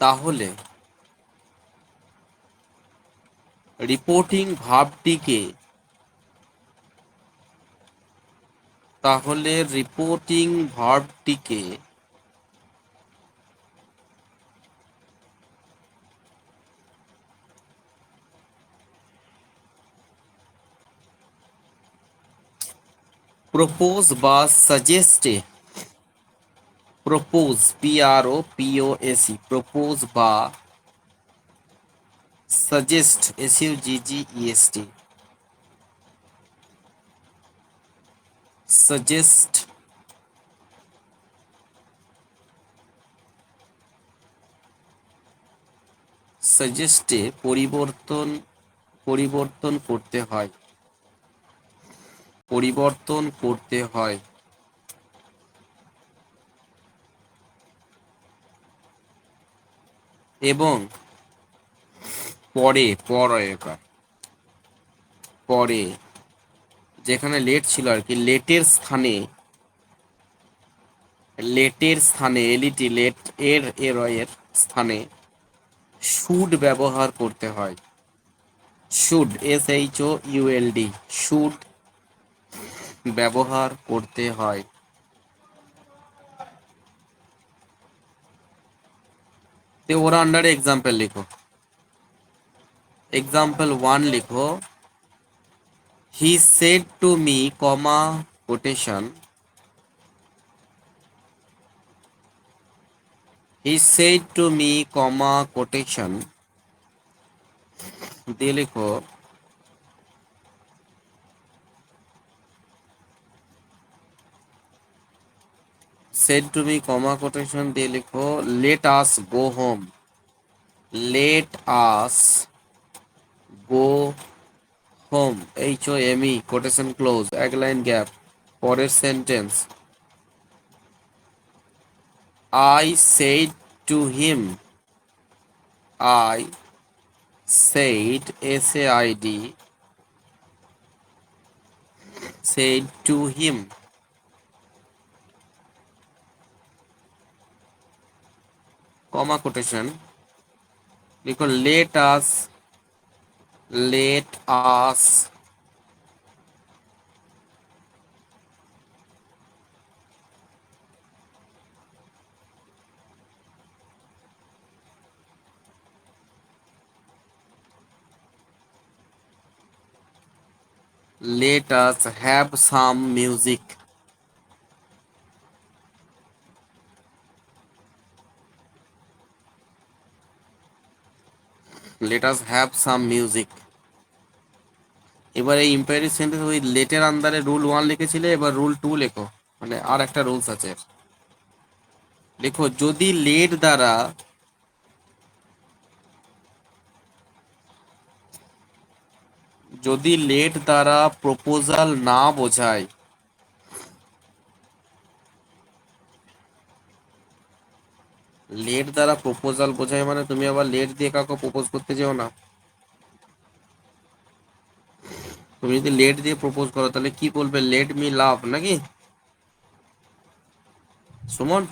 তাহলে রিপোর্টিং ভার্বটিকে প্রপোজ বা সাজেস্টে, প্রপোজ PROPOSE প্রপোজ বা সাজেস্ট SUGGEST সাজেস্ট সাজেস্টে পরিবর্তন করতে হয় এবং পরে যেখানে লেট ছিল আর কি, লেটের স্থানে LET লেট এর স্থানে শুড ব্যবহার করতে হয়। শুড SHOULD শুড ব্যবহার করতে হয়। তো ওরা আন্ডারে এক্সাম্পল লিখো। एग्जाम्पल 1 लिखो, he said to me comma quotation, he said to me comma quotation দিয়ে লিখো said to me comma quotation দিয়ে লিখো let us go home, let us go home HOME quotation close এক লাইন গ্যাপ, পরের sentence I said to him, I said SAID said to him, comma quotation লিখো let us let us have some music, let us have some music। এবার এই ইম্পারেটিভ সেন্টেন্স ওই লেটের আন্ডারে রুল 1 লিখেছিলে, এবার রুল 2 লেখো, মানে আর একটা রুলস আছে। লেখো যদি লেট দ্বারা প্রপোজাল না বোঝায়, লেট দ্বারা প্রপোজাল বোঝায় মানে তুমি আবার লেট দিয়ে কাউকে প্রপোজ করতে যেও না। তুমি যদি লেট দিয়ে প্রপোজ করো তাহলে কি বলবে, লেট মি লাভ নাকি সুমন?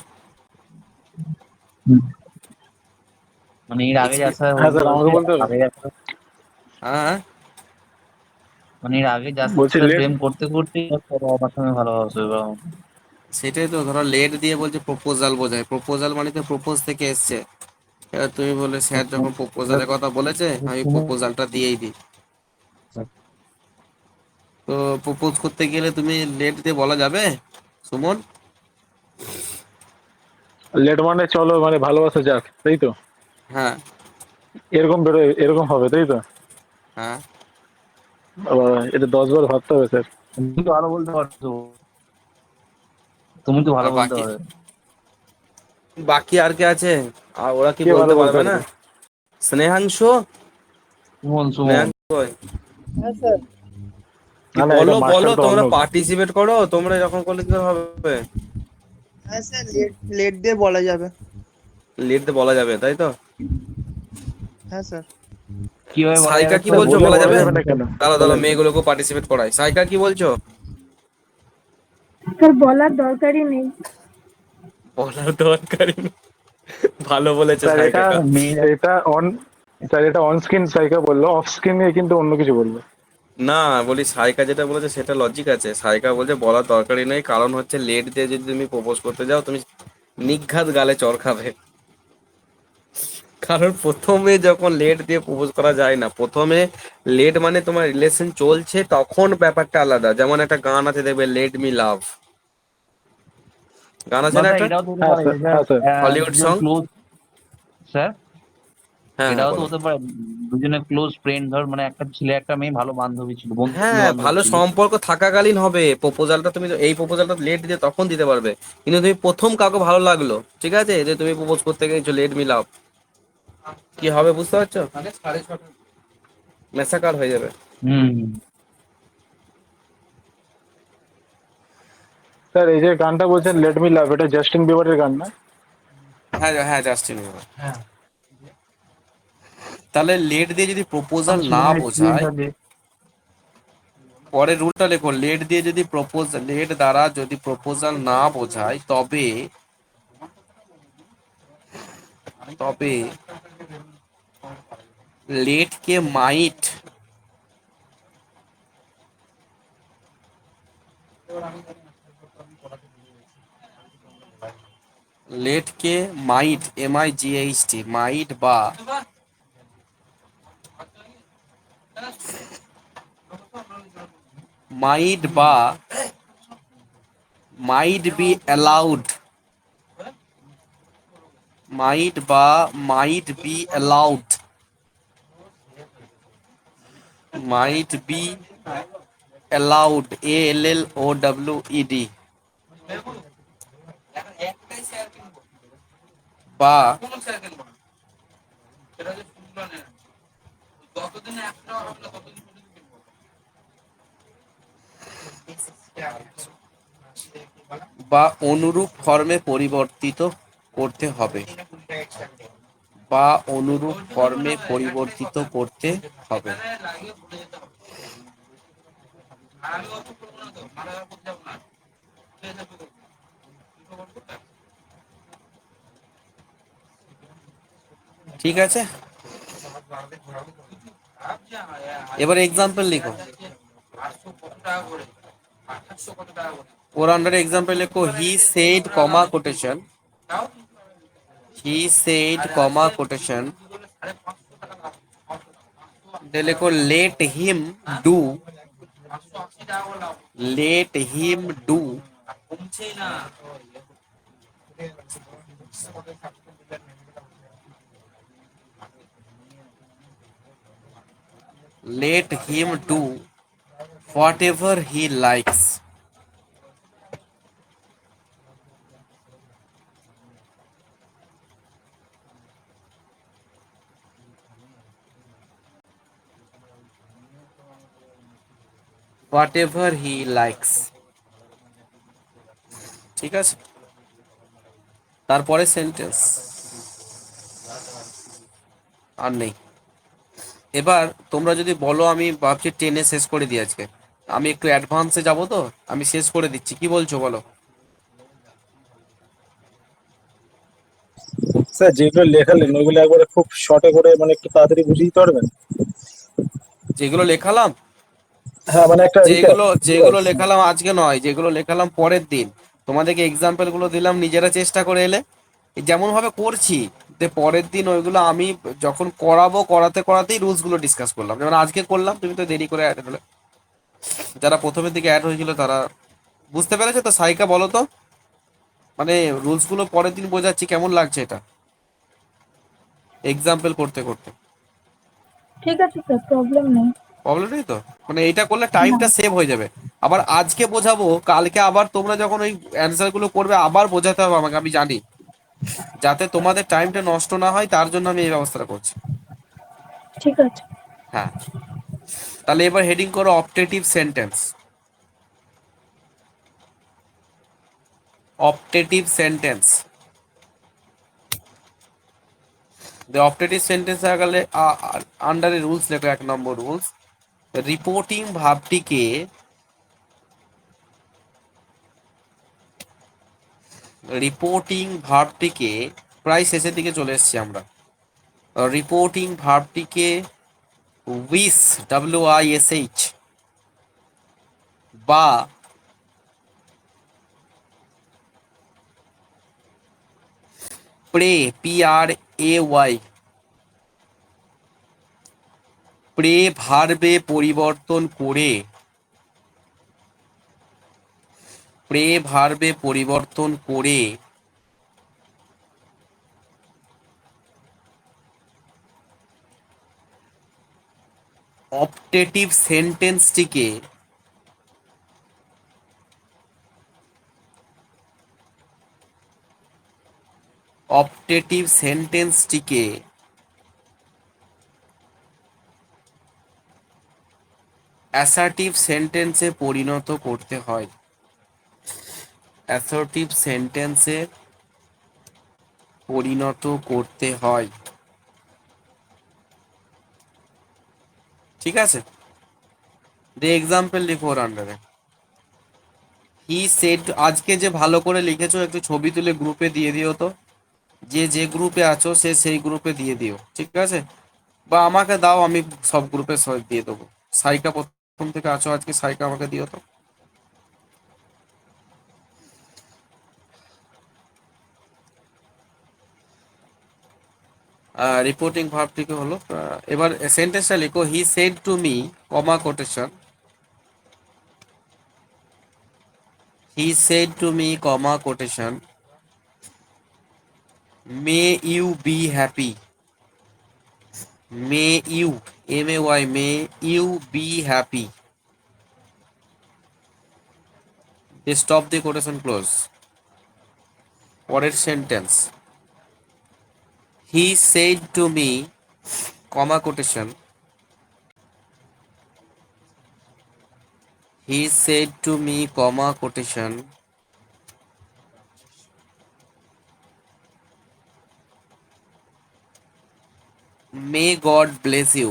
মানে এর আগে যা স্যার হ্যাঁ স্যার, আমাকে বলতে হবে। হ্যাঁ মানে এর আগে যার বলছি সাথে লেট। প্রেম করতে করতে আমার সঙ্গে ভালোবাসে বা সেটাই তো, ধরো লেট দিয়ে বলছে প্রপোজাল বোঝায়, প্রপোজাল মানে তো প্রপোজ থেকে এসছে। এবার তুমি বলে স্যার যখন প্রপোজালের কথা বলেছে আমি প্রপোজালটা দিয়েই দিই, তো প্রপোজ করতে গেলে তুমি লেট দিয়ে বলা যাবে সুমন? লেট মানে চলো মানে ভালোবাসা যাক, তাই তো? হ্যাঁ এরকম বেরোয়, এরকম হবে, তাই তো? হ্যাঁ। আবার এটা 10 বার ভাবতে হবে স্যার। তুমি তো ভালো বলতে পারো তো, তুমি তো ভালো আর বলতে বাকি পারো। বাকি আর কে আছে? আর ওরা কি কে বলতে ভালো বলতে পারবে না? পারবে? স্নেহাংশু, সুমন, সুমন। স্নেহাংশু কই? হ্যাঁ স্যার। কি না না, এটা বলো বলো, মাস্টার তো অন্য। তোমরা পার্টিসিপেট করো, তোমরা এরকম করলে কি করে হবে? হ্যাঁ স্যার, লেট লেট দিয়ে বলা যাবে। লিড বলা যাবে, তাই তো? হ্যাঁ স্যার। কিভাবে বলা সাইকা যাবে কি স্যার? স্যার বলছো, বললে বলা বলা যাবে? যাবে না কেন? দাঁড়া দাঁড়া, বলেন। মেয়েগুলোকে পার্টিসিপেট করাই। সাইকা কি বলছো? স্যার বলার দরকারই নেই। বলার দরকারই নেই। ভালো বলেছে স্যার সাই এটা কাকা। মেয়েরা এটা অন স্যার এটা অন স্ক্রিন সাইকা বললো, অফ স্ক্রিনে কিন্তু অন্য কিছু বললো। না, বলি সাইকা যেটা বলেছে সেটা লজিক আছে। সাইকা বলছে বলার দরকারই নেই, কারণ হচ্ছে লেট দিয়ে যদি তুমি প্রপোজ করতে যাও, তুমি নিঘাত গালে চড় খাবে। কারণ প্রথমে যখন লেট দিয়ে প্রপোজ করা যায় না, প্রথমে লেট মানে তোমার রিলেশন চলছে, তখন ব্যাপারটা আলাদা। যেমন একটা গান আছে দেখবে, লেট মি লাভ, গান আছে বা না স্যার একটা, এটাও তো হতে হ্যাঁ পারে স্যার, যে স্যার হ্যাঁ স্যার। হলিউড দুজন সং। ক্লোজ, স্যার হ্যাঁ হ্যাঁ এটাও তো বলো। হতে পারে দুজনে ক্লোজ ফ্রেন্ড, ধর মানে একটা ছেলে একটা মেয়ে ভালো বান্ধবী ছিল, বন্ধু হ্যাঁ, বান্ধব ভালো ছিল। সম্পর্ক থাকাকালীন হবে প্রপোজালটা। তুমি তো এই প্রপোজালটা লেট দিয়ে তখন দিতে পারবে, কিন্তু তুমি প্রথম কাউকে ভালো লাগলো, ঠিক আছে, যে তুমি প্রপোজ করতে গেছো, লেট মি লাভ, কি হবে বুঝতে পারছো? মেসাকার হয়ে যাবে। হুম। স্যার এই যে গানটা বলছেন লেট মি লাভ, এটা জাস্টিন বিবারের গান না? হ্যাঁ হ্যাঁ, জাস্টিন বিবার। তাহলে লেট দিয়ে যদি প্রপোজাল আমাদের না সুমনের এক্সপিরিয়েন্স বোঝায়, আছে। পরের রুলটা লেখো, লেট দিয়ে যদি লেট দ্বারা যদি প্রপোজাল না বোঝায়, তবে তবে লেট কে মাইট লেট কে মাইট, MIGHT, মাইট বা মাইট বা মাইট বি অ্যালাউড, মাইট বা might be allowed, might be allowed, ALLOWED, বা বা অনুরূপ ফর্মে পরিবর্তিত করতে হবে, বা অনুরূপ ফর্মে পরিবর্তিত করতে হবে। ঠিক আছে, এবার এক্সাম্পল লিখো। ওর আন্ডারে এক্সাম্পল লেখো, he said comma quotation, he said comma quotation, লেখো let him do, let him do, let him do whatever he likes. Whatever he likes. ঠিক আছে, তারপরে সেন্টেন্স আর নেই। এবার তোমরা যদি বলো, আমি ভাবছি 10-এ শেষ করে দিই আজকে, আমি একটু অ্যাডভান্সে যাব তো, আমি শেষ করে দিচ্ছি, কি বলছো বলো? স্যার যেগুলো লেখালেন ওগুলো একবারে খুব শর্টে করে মানে একটু তাড়াতাড়ি বুঝিয়ে দিতে পারবেন? যেগুলো লেখালাম, হ্যাঁ মানে একটা রিক্যাপ। যেগুলো লেখালাম আজকে নয়, যেগুলো লেখালাম পরের দিন, তোমাদেরকে এক্সাম্পল গুলো দিলাম, নিজেরা চেষ্টা করে এলে, যেমন ভাবে করছি, যে পরের দিন ওইগুলো আমি যখন করাবো, করাতে করাতেই রুলস গুলো ডিসকাস করলাম। যেমন আজকে করলাম, তুমি তো দেরি করে অ্যাড হলে, যারা প্রথমের দিকে অ্যাড হয়েছিল তারা বুঝতে পেরেছো তো? সাইকা বলো তো, মানে রুলস গুলো পরের দিন বোঝাচ্ছি, কেমন লাগছে এটা এক্সাম্পল করতে করতে? ঠিক আছে স্যার, প্রবলেম নেই। প্রবলেম নেই তো? মানে এটা করলে না। টাইমটা সেভ হয়ে যাবে। আবার আজকে বোঝাবো, কালকে আবার তোমরা যখন ওই অ্যান্সার গুলো করবে আবার বোঝাতে হবে আমাকে, আমি জানি, যাতে তোমাদের টাইমটা নষ্ট না হয় তার জন্য আমি এই ব্যবস্থাটা করছি। ঠিক আছে। হ্যাঁ, তাহলে এবার হেডিং করো optative sentence. Optative sentence, optative sentence হয়ে গেলে আন্ডারে রুলস লেখো। 1 নম্বর রুলস, রিপোর্টিং ভাবটিকে প্রায় শেষের দিকে চলে এসেছি আমরা। রিপোর্টিং ভার্বটিকে উইস, WISH, বা প্রে, PRAY, প্রে ভার্বে পরিবর্তন করে, অপটেটিভ সেন্টেন্সটিকে অ্যাসার্টিভ সেন্টেন্সে পরিণত করতে হয়। অ্যাসার্টিভ সেন্টেন্সে পরিণত করতে হয়। ঠিক আছে, দে এক্সাম্পল লিখো ওর আন্ডারে। হি সেড, আজকে যে ভালো করে লিখেছো একটু ছবি তুলে গ্রুপে দিয়ে দিও তো, যে যে গ্রুপে আছো সে সেই গ্রুপে দিয়ে দিও, ঠিক আছে? বা আমাকে দাও, আমি সব গ্রুপে দিয়ে দেবো। সাইকা প্রথম থেকে আছো আজকে, সাইকা আমাকে দিও তো। রিপোর্টিং ভার্বটিকে হলো, এবার সেন্টেন্সটা লিখো, he said to me, comma quotation, he said to me, comma quotation, may you be happy, may you, MAY, may you be happy, stop the quotation close. পরের sentence, he said to me, comma quotation, he said to me, comma quotation, may God bless you,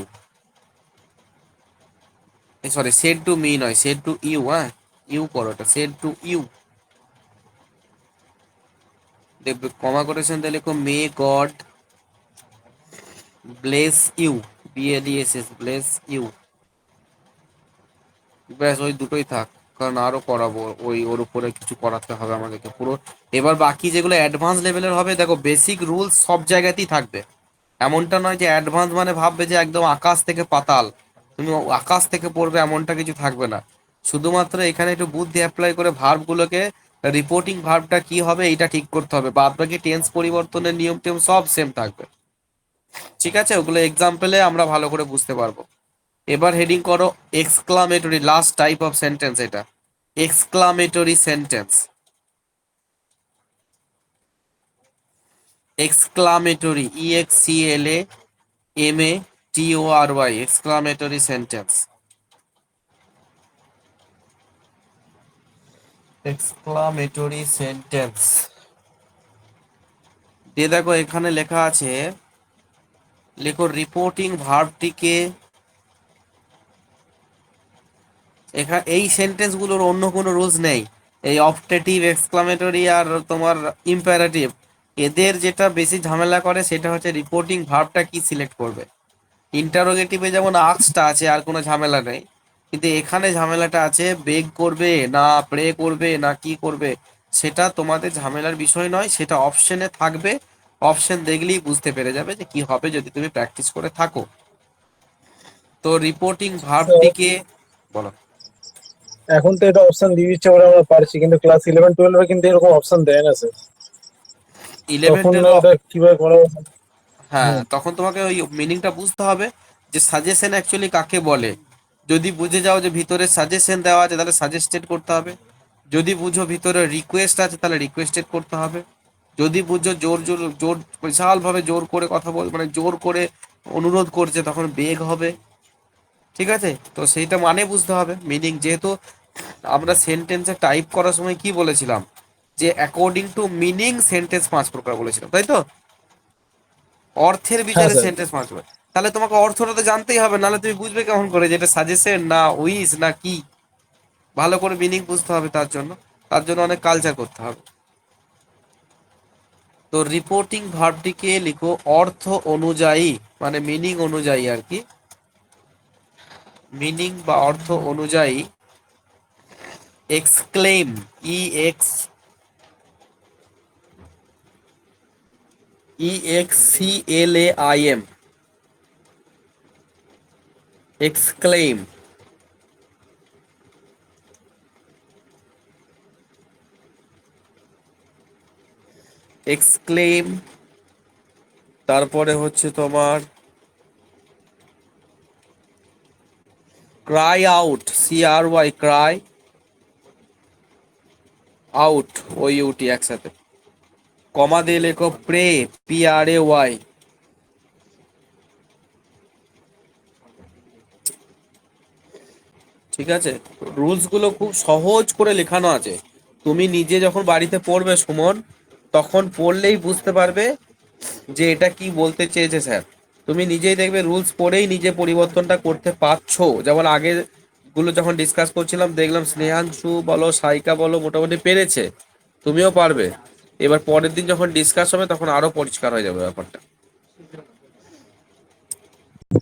sorry said to me নয়, সেড টু ইউ, হ্যাঁ ইউ করো, এটা সেড টু ইউ। দেখবে কমা কোটেশন দিয়ে লিখো, may God bless you, BLESS, bless you. ব্যাস ওই দুটোই থাক, কারণ আরো করাবো, ওর উপরে কিছু করাতে হবে আমাদেরকে পুরো। এবার বাকি যেগুলো অ্যাডভান্স লেভেলের হবে, দেখো বেসিক রুলস সব জায়গাতেই থাকবে। এমনটা নয় যে অ্যাডভান্স মানে ভাববে যে একদম আকাশ থেকে পাতাল, তুমি আকাশ থেকে পড়বে, এমনটা কিছু থাকবে না। শুধুমাত্র এখানে একটু বুদ্ধি অ্যাপ্লাই করে ভার্বগুলোকে, রিপোর্টিং ভার্বটা কি হবে এইটা ঠিক করতে হবে, বাদ বাকি টেন্স পরিবর্তনের নিয়ম টিয়ম সব সেম থাকবে। ঠিক আছে, ওগুলো এক্সাম্পলে আমরা ভালো করে বুঝতে পারবো। এবার হেডিং করো exclamatory, last type of sentence এটা, exclamatory sentence. Exclamatory, EXCLAMATORY, exclamatory sentence, exclamatory sentence. দিয়ে দেখো এখানে লেখা আছে, লেখো রিপোর্টিং ভার্বটিকে, এখানে এই সেন্টেন্স গুলোর অন্য কোনো রুলস নেই। এই অপটেটিভ, এক্সক্লামেটরি আর তোমার ইম্পারেটিভ, এদের যেটা বেশি ঝামেলা করে সেটা হচ্ছে রিপোর্টিং ভার্বটা কি সিলেক্ট করবে। ইন্টারোগেটিভে যেমন আক্সটা আছে আর কোনো ঝামেলা নেই, কিন্তু এখানে ঝামেলাটা আছে, বেগ করবে না প্রে করবে না কি করবে, সেটা তোমাদের ঝামেলার বিষয় নয়, সেটা অপশনে থাকবে। অপশন দেখলেই বুঝতে পেরে যাবে যে কি হবে যদি তুমি প্র্যাকটিস করে থাকো। তো রিপোর্টিং স্যার ভার্বটিকে বলো। এখন তো এটা অপশন দিয়ে দিচ্ছে বলে আমরা পারছি, কিন্তু ক্লাস 11-12 কিন্তু এরকম অপশন দেয় না স্যার। ইলেভেন তখন টুয়েলভ। ওটা কিভাবে করা হবে? হ্যাঁ, হুম। তখন তোমাকে ওই মিনিংটা বুঝতে হবে যে সাজেশন অ্যাকচুয়ালি কাকে বলে। যদি বুঝে যাও যে ভিতরে সাজেশন দেওয়া আছে তাহলে সাজেস্টেড করতে হবে। যদি বুঝো ভিতরে রিকোয়েস্ট আছে তাহলে রিকোয়েস্টেড করতে হবে। যদি বুঝো জোর জোর জোর বিশালভাবে জোর করে কথা বল, মানে জোর করে অনুরোধ করছে, তখন বেগ হবে। ঠিক আছে, তো সেইটা মানে বুঝতে হবে মিনিং। যেহেতু আমরা সেন্টেন্সে টাইপ করার সময় কি বলেছিলাম, যে অ্যাকর্ডিং টু মিনিং সেন্টেন্স 5 প্রকার বলেছিলাম, তাই তো? অর্থের হ্যাঁ বিচারে স্যার। সেন্টেন্স 5 প্রকার। তাহলে তোমাকে অর্থটা তো জানতেই হবে, নাহলে তুমি বুঝবে কেমন করে যে এটা সাজেশন না উইস না কি। ভালো করে মিনিং বুঝতে হবে, তার জন্য অনেক কালচার করতে হবে। তো রিপোর্টিং ভার্বটিকে লিখো অর্থ অনুযায়ী, মানে মিনিং অনুযায়ী আর কি, মিনিং বা অর্থ অনুযায়ী। Exclaim, EXCLAIM, exclaim. এক্সক্লেম, তারপরে হচ্ছে তোমার Cry out, CRY, Cry out, OUT একসাথে। কমা দিয়ে লেখো প্রে, PRAY। ঠিক আছে, রুলস গুলো খুব সহজ করে লেখানো আছে। তুমি নিজে যখন বাড়িতে পড়বে সুমন, তখন পড়লেই বুঝতে পারবে যে এটা কি বলতে চেয়েছে স্যার। তুমি নিজেই দেখবে রুলস পড়েই নিজে পরিবর্তনটা করতে পারছো। যেমন আগে গুলো যখন ডিসকাস করছিলাম দেখলাম স্নেহাংশু বলো সাইকা বলো মোটামুটি পেরেছে, তুমিও পারবে। এবার পরের দিন যখন ডিসকাস হবে তখন আরো পরিষ্কার হয়ে যাবে ব্যাপারটা।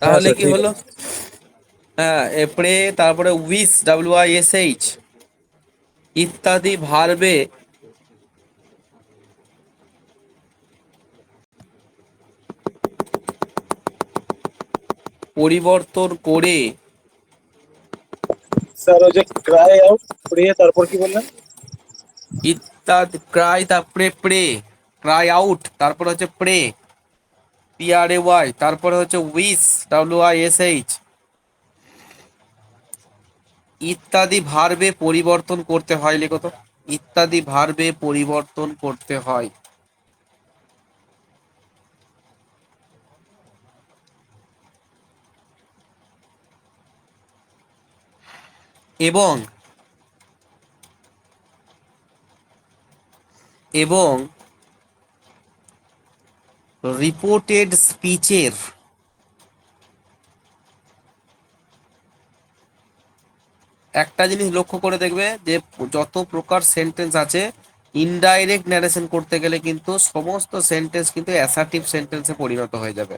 হ্যাঁ তাহলে স্যার, কি ঠিক হলো? আছে। হ্যাঁ, এপ্রে, তারপরে উইস, WISH ইত্যাদি ভার্বে পরিবর্তন করে, স্যার ওই যে ক্রাই আউট, প্রে, তারপর কি বললেন? ইত্যাদি ক্রাই, তারপরে প্রে, ক্রাই আউট, তারপরে হচ্ছে প্রে, PRAY, তারপরে হচ্ছে উইস, WISH ইত্যাদি ভার্বে পরিবর্তন করতে হয়। লেখো তো, ইত্যাদি ভার্বে পরিবর্তন করতে হয়। এবং এবং রিপোর্টেড স্পিচের একটা জিনিস লক্ষ্য করে দেখবে যে যত প্রকার সেন্টেন্স আছে, ইনডাইরেক্ট ন্যারেশন করতে গেলে কিন্তু সমস্ত সেন্টেন্স কিন্তু অ্যাসার্টিভ সেন্টেন্সে পরিণত হয়ে যাবে।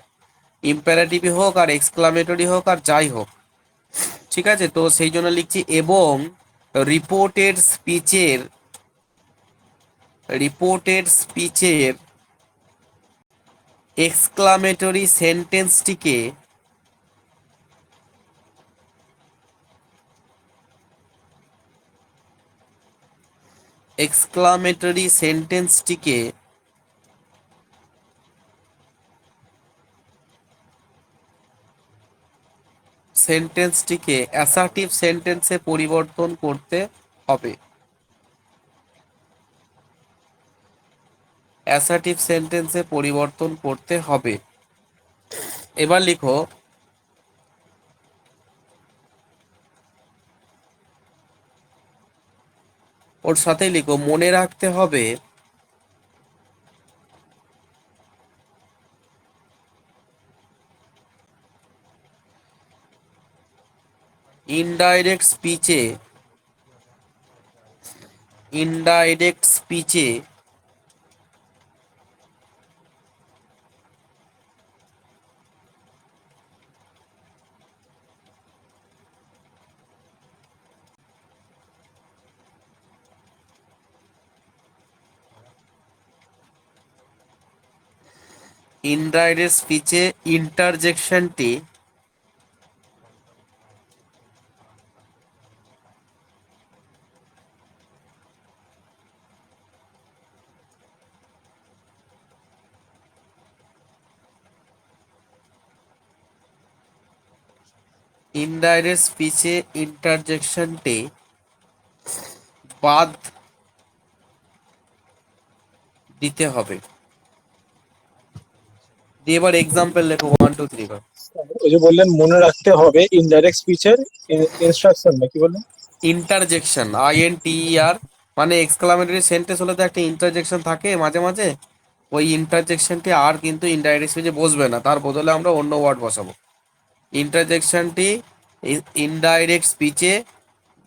ইম্পারেটিভ হোক আর এক্সক্লামেটরি হোক আর যাই হোক। ঠিক আছে, তো সেই জন্য লিখছি এবং রিপোর্টেড স্পিচের, রিপোর্টেড স্পিচের এক্সক্লামেটরি সেন্টেন্সটিকে এক্সক্লামেটরি সেন্টেন্সটিকে সেন্টেন্সটিকে অ্যাসার্টিভ সেন্টেন্সে পরিবর্তন করতে হবে। অ্যাসার্টিভ সেন্টেন্সে পরিবর্তন করতে হবে। এবার লিখো ওর সাথেই লিখো মনে রাখতে হবে ইনডাইরেক্ট স্পিচে, ইনডাইরেক্ট স্পিচে ইনডাইরেক্ট স্পিচে ইন্টারজেকশনটি ইনডাইরেক্ট স্পিচে ইন্টারজেকশনটি বাদ দিতে হবে। দিয়ে এবার এক্সাম্পল লেখো 1 2 3 করে। ওই যে বললেন মনে রাখতে হবে ইনডাইরেক্ট স্পিচের ইনস্ট্রাকশন না কি বললেন? ইন্টারজেকশন INTER, মানে এক্সক্লামেটরি সেন্টেন্স হলে তো একটা ইন্টারজেকশন থাকে মাঝে মাঝে, ওই ইন্টারজেকশনটি আর কিন্তু ইনডাইরেক্ট স্পিচে বসবে না, তার বদলে আমরা অন্য ওয়ার্ড বসাবো। ইন্টারজেকশনটি ইনডাইরেক্ট স্পিচে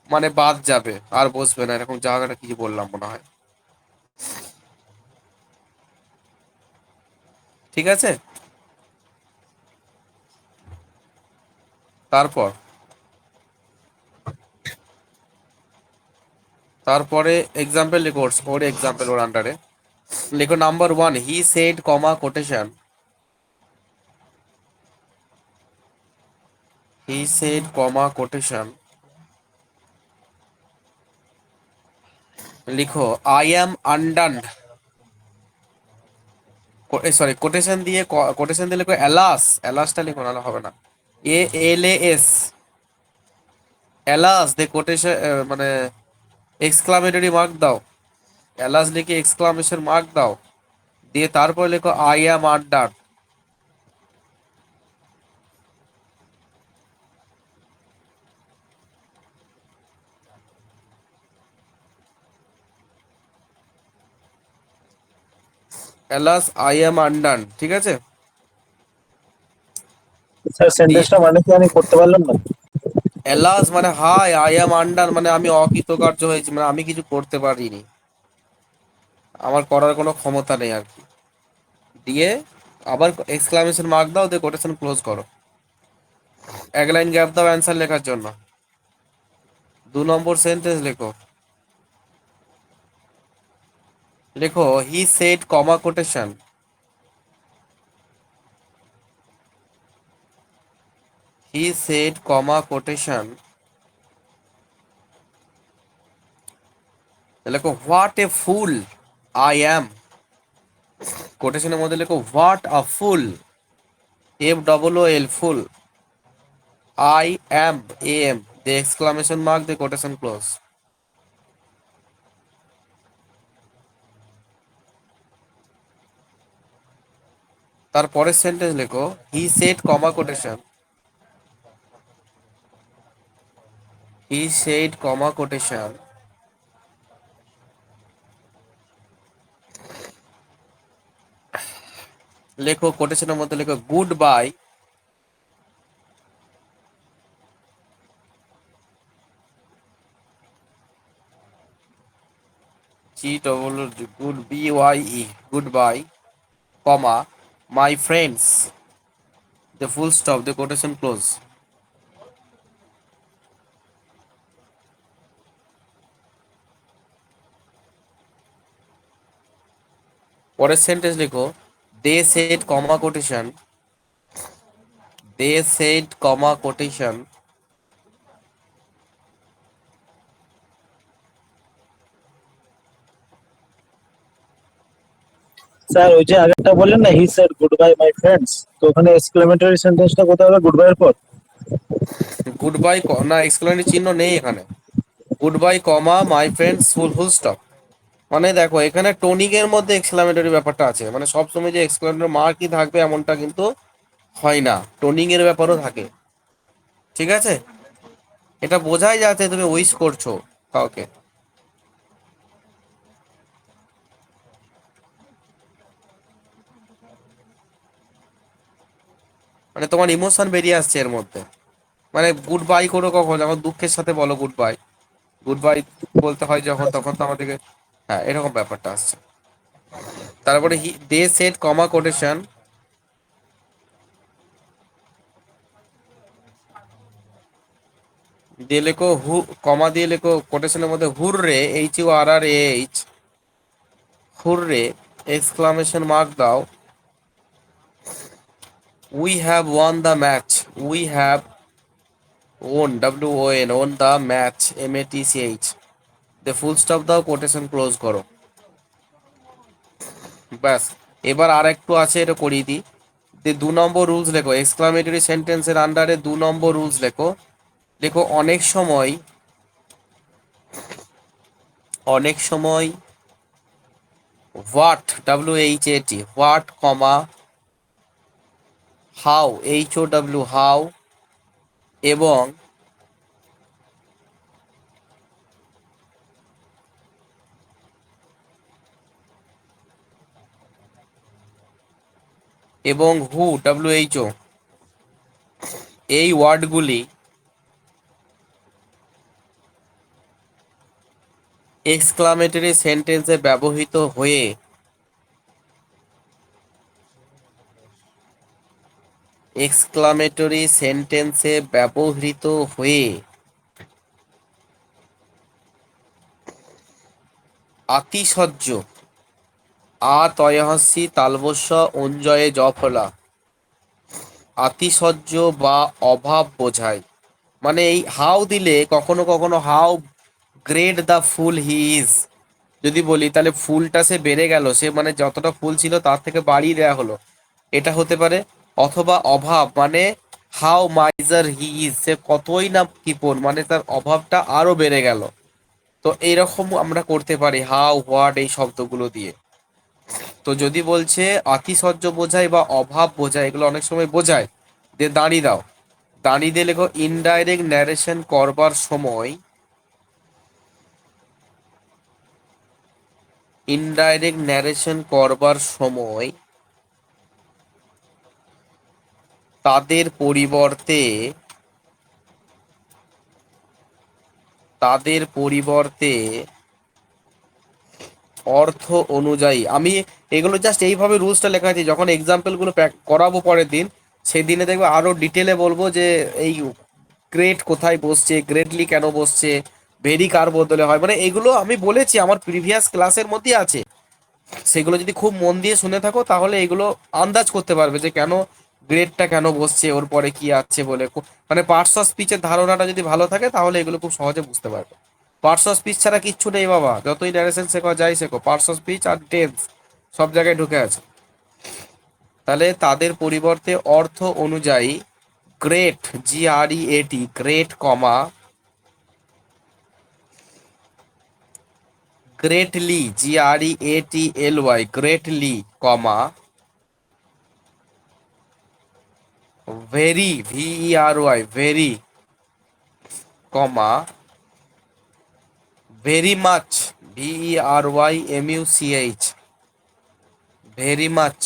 মানে বাদ যাবে, আর বসবে না, এরকম জায়গাটা কিছু বললাম মনে হয়। ঠিক আছে, তারপর তারপরে এক্সাম্পল লেখো, ওর এক্সাম্পল ওর আন্ডারে লেখো number 1 he said comma quotation, he said comma quotation, লিখো I am undone, sorry quotation দিয়ে কোটেশন দিয়ে লিখো অ্যালাস, অ্যালাসটা লিখো না হবে না, ALAS, অ্যালাস দে কোটেশন মানে এক্সক্লামেটরি মার্ক দাও, অ্যালাস লিখে এক্সক্লামেশন মার্ক দাও, দিয়ে তারপর লেখো I am undone. Alas I am undone, ঠিক আছে। স্যার সেন্টেন্সটা মানে কি আমি করতে পারলাম না? অ্যালাস মানে হাই, আই অ্যাম আন্ডার মানে আমি অকৃতকার্য হয়েছি, মানে আমি কিছু করতে পারিনি, আমার করার কোনো ক্ষমতা নেই আর কি। দিয়ে আবার এক্সক্লামেশন মার্ক দাও, দিয়ে কোটেশন ক্লোজ করো, এক লাইন গ্যাপ দাও অ্যান্সার লেখার জন্য। 2 নম্বর সেন্টেন্স লেখো, লেখো he said comma quotation, he said comma quotation, লেখো what a fool I am, কোটেশনের মধ্যে লেখো what a fool, FOOL fool, I am AM, the exclamation mark, the quotation close. তারপরের সেন্টেন্স লেখো he said comma quotation, he said comma quotation, লেখো কোটেশনের মধ্যে লেখো goodbye, goodbye BYE, goodbye comma my friends, the full stop, the quotation close. পরের সেন্টেন্স লেখো they said comma quotation, they said comma quotation, sir ওই যে আগেরটা বললেন না he said goodbye my friends, তো ওখানে এক্সক্লেমেটরি সেন্টেন্সটা কোথায় হবে গুড বাই এর পর? গুড বাই না এক্সক্লেমেটরি চিহ্ন নেই এখানে, good bye comma my friends full full stop. মানে দেখো এখানে টোনিং এর মধ্যে এক্সক্লামেটরি ব্যাপারটা আছে, মানে সবসময় যে এক্সক্লামেটরি মার্কই থাকবে এমনটা কিন্তু হয় না, টোনিং এর ব্যাপারও থাকে, ঠিক আছে। এটা বোঝাই যাচ্ছে তুমি উইশ করছো কাউকে, মানে তোমার ইমোশন বেরিয়ে আসছে এর মধ্যে। মানে গুড বাই করো কখন, যখন দুঃখের সাথে বলো গুড বাই, গুড বাই বলতে হয় যখন, তখন তো আমাদেরকে, হ্যাঁ এরকম ব্যাপারটা আসছে। তারপরে দে সেড কমা কোটেশন, দিয়ে লেখো হু, কমা দিয়ে লেখো কোটেশনের মধ্যে hurrah, HURRAH, hurrah exclamation mark দাও, we have won the match, we have won WON, won the match MATCH, দে ফুল স্টপ দাও, কোটেশন ক্লোজ করো, ব্যাস। এবার আর একটু আছে, এটা করিয়ে দিই। নম্বর রুলস লেখো, এক্সক্লামেটরি সেন্টেন্সের আন্ডারে 2 নম্বর রুলস লেখো। লেখো অনেক সময় what, WHAT, what comma how, HOW, how, এবং হু, WHO, এই ওয়ার্ডগুলি এক্সক্লামেটরি সেন্টেন্সে ব্যবহৃত হয়ে আতিশয্য, তয়হস্যি তালবস্য অঞ্জয়ে জফলা, আতিশয্য বা অভাব বোঝায়। মানে এই হাউ দিলে কখনো কখনো how great the full he is, যদি বলি তাহলে ফুলটা সে বেড়ে গেল, সে মানে যতটা ফুল ছিল তার থেকে বাড়িয়ে দেওয়া হলো, এটা হতে পারে। অথবা অভাব মানে হাউ মাইজার হি ইজ, সে কতই না কৃপণ, মানে তার অভাবটা আরো বেড়ে গেল। তো এইরকম আমরা করতে পারি হাউ, হোয়াট এই শব্দগুলো দিয়ে। তো যদি বলছে আতিশয্য বোঝায় বা অভাব বোঝায়, এগুলো অনেক সময় বোঝায়, দিয়ে দাঁড়িয়ে দাও, দাঁড়িয়ে দিয়ে লেখো ইনডাইরেক্ট ন্যারেশন করবার সময়, ইনডাইরেক্ট ন্যারেশন করবার সময় তাদের পরিবর্তে অর্থ অনুযায়ী, আমি এগুলো জাস্ট এইভাবে রুলসটা লেখা আছে, যখন এক্সাম্পল গুলো করাবো পরের দিন, সেই দিনে দেখবো আরো ডিটেলে বলবো যে এই গ্রেট কোথায় বসছে, গ্রেটলি কেন বসছে, ভেরি কার বদলে হয়, মানে এগুলো আমি বলেছি আমার প্রিভিয়াস ক্লাসের মধ্যে আছে। সেগুলো যদি খুব মন দিয়ে শুনে থাকো তাহলে এগুলো আন্দাজ করতে পারবে যে কেন গ্রেডটা কেন বসছে, ওর পরে কি আছে বলে। মানে পার্টস অফ স্পিচের ধারণাটা যদি ভালো থাকে তাহলে এগুলো খুব সহজে বুঝতে পারবে। পার্টস অফ স্পিচ ছাড়া কিচ্ছু নেই বাবা, যতই ন্যারেশন শেখো যাই শেখো, পার্টস অফ স্পিচ আর টেন্স সব জায়গায় ঢুকে আছে। তাহলে তাদের পরিবর্তে অর্থ অনুযায়ী great, GREAT, great comma greatly, GREATLY, greatly comma very, VERY, very comma very much, VERYMUCH, very much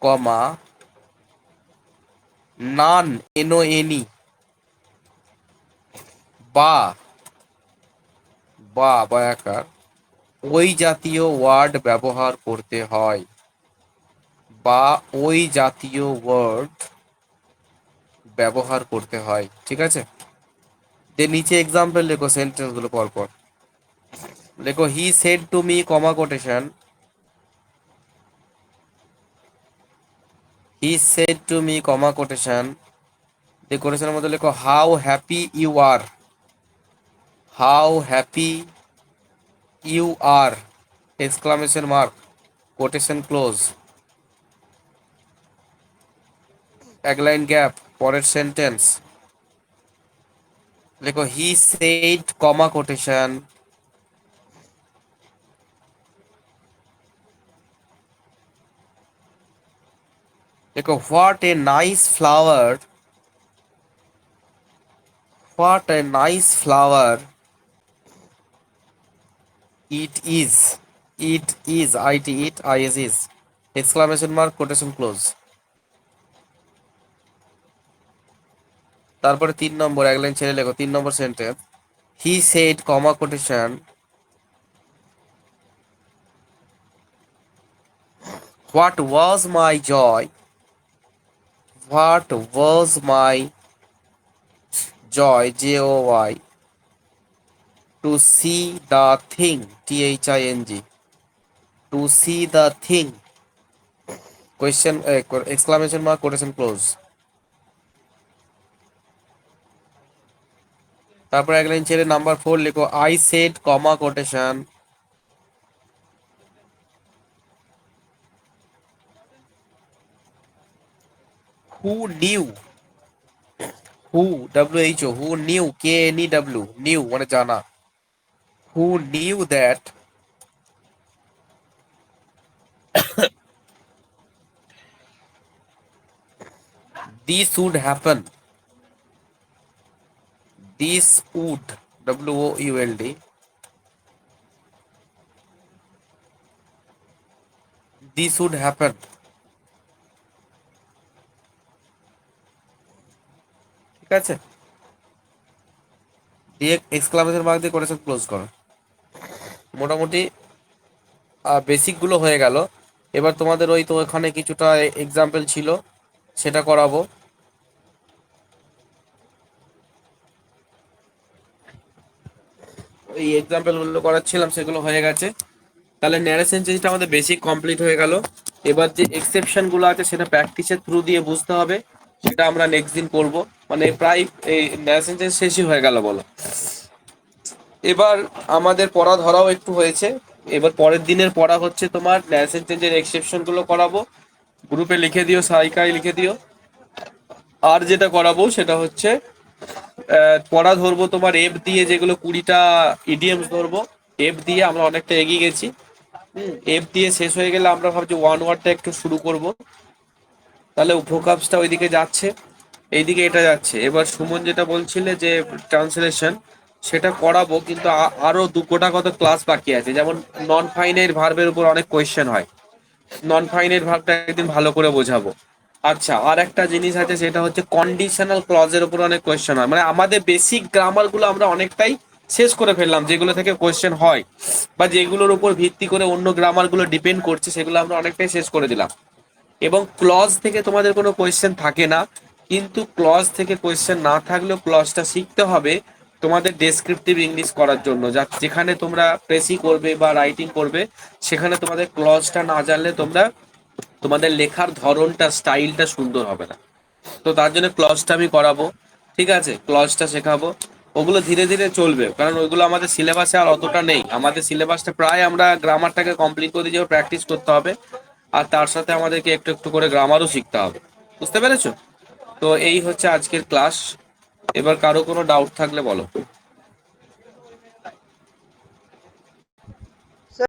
comma none, NONE, বা বায়াকার ওই জাতীয় ওয়ার্ড ব্যবহার করতে হয়, বা ওই জাতীয় ওয়ার্ড ব্যবহার করতে হয়। ঠিক আছে, যে নিচে এক্সাম্পল লেখো সেন্টেন্স গুলো পরপর লেখো। He said to me comma quotation, he said to me comma quotation, যে কোটেশনের মধ্যে লেখো how happy you are, how happy you are, exclamation mark, quotation close, এক লাইন গ্যাপ, পরের সেন্টেন্স লেখো হি সেড কমা কোটেশন, লেখো what a nice flower, what a nice flower it is, it is, IS, exclamation mark, quotation close. তারপরে 3 নম্বর, এক লাইন ছেড়ে লেখো 3 number sentence, he said comma quotation, what was my joy, what was my joy, JOY, to see the thing, THING, to see the thing, question, exclamation mark, quotation close. তারপর এক লাইন ছেড়ে নাম্বার 4 লেখো I said comma quotation, who knew, who WHO, who knew, KNEW, knew মানে জানা, who knew that this would happen, this would, WOULD, this would happen, ঠিক আছে, দিয়ে এক্সক্লামেশন মার্ক দিয়ে কোটেশন ক্লোজ করো। মোটামুটি বেসিক গুলো হয়ে গেল। এবার তোমাদের ওই তো ওখানে কিছুটা এক্সাম্পল ছিল, সেটা করাবো। এই এক্সাম্পল গুলো করাচ্ছিলাম, সেগুলো হয়ে গেছে। তাহলে ন্যারেশন চেঞ্জটা আমাদের বেসিক কমপ্লিট হয়ে গেল। এবার যে এক্সেপশন গুলো আছে সেটা প্র্যাকটিসের থ্রু দিয়ে বুঝতে হবে, সেটা আমরা নেক্সট দিন করব। মানে প্রায় এই ন্যারেশন চেঞ্জ শেষই হয়ে গেল বলো। এবার আমাদের পড়া ধরাও একটু হয়েছে। এবার পরের দিনের পড়া হচ্ছে তোমার ন্যারেশন চেঞ্জের এক্সেপশন গুলো করাবো, গ্রুপে লিখে দিও, সাইকায় লিখে দিও। আর যেটা করাবো সেটা হচ্ছে পড়া ধরবো তোমার এফ দিয়ে, যেগুলো 20টা ইডিএমস ধরবো। এফ দিয়ে আমরা অনেকটা এগিয়ে গেছি। এফ দিয়ে শেষ হয়ে গেলে আমরা ভাবছি ওয়ান ওয়ার্ডটা একটু শুরু করব। তাহলে ভোকাবসটা ওইদিকে যাচ্ছে, এইদিকে এটা যাচ্ছে। এবার সুমন যেটা বলছিলে যে ট্রান্সলেশন, সেটা করাবো, কিন্তু আরো গোটা কত ক্লাস বাকি আছে। যেমন নন ফাইনাইট ভার্বের উপর অনেক কোয়েশ্চেন হয়, নন ফাইনাইট ভার্বটা একদিন ভালো করে বোঝাবো। আচ্ছা, আর একটা জিনিস আছে, সেটা হচ্ছে কন্ডিশনাল ক্লজের উপর অনেক কোয়েশ্চেন হয়। মানে আমাদের বেসিক গ্রামার গুলো আমরা অনেকটাই শেষ করে ফেললাম, যেগুলো থেকে কোয়েশ্চেন হয় বা যেগুলোর উপর ভিত্তি করে অন্য গ্রামার গুলো ডিপেন্ড করছে, সেগুলো আমরা অনেকটাই শেষ করে দিলাম। এবং ক্লজ থেকে তোমাদের কোনো কোয়েশ্চেন থাকে না, কিন্তু ক্লজ থেকে কোয়েশ্চেন না থাকলেও ক্লজটা শিখতে হবে তোমাদের ডেসক্রিপটিভ ইংলিশ করার জন্য। যেখানে তোমরা প্রেসি করবে বা রাইটিং করবে, সেখানে তোমাদের ক্লজটা না জানলে তোমরা তোমাদের লেখার ধরনটা, স্টাইলটা সুন্দর হবে না। তো তার জন্য ক্লজটা আমি করাবো, ঠিক আছে, ক্লজটা শেখাবো। ওগুলো ধীরে ধীরে চলবে, কারণ ওইগুলো আমাদের সিলেবাসে আর অতটা নেই। আমাদের সিলেবাসটা প্রায় আমরা গ্রামারটাকে কমপ্লিট করে দিয়ে প্র্যাকটিস করতে হবে, আর তার সাথে আমাদেরকে একটু একটু করে গ্রামারও শিখতে হবে। বুঝতে পেরেছো? তো এই হচ্ছে আজকের ক্লাস। এবার কারো কোনো ডাউট থাকলে বলো।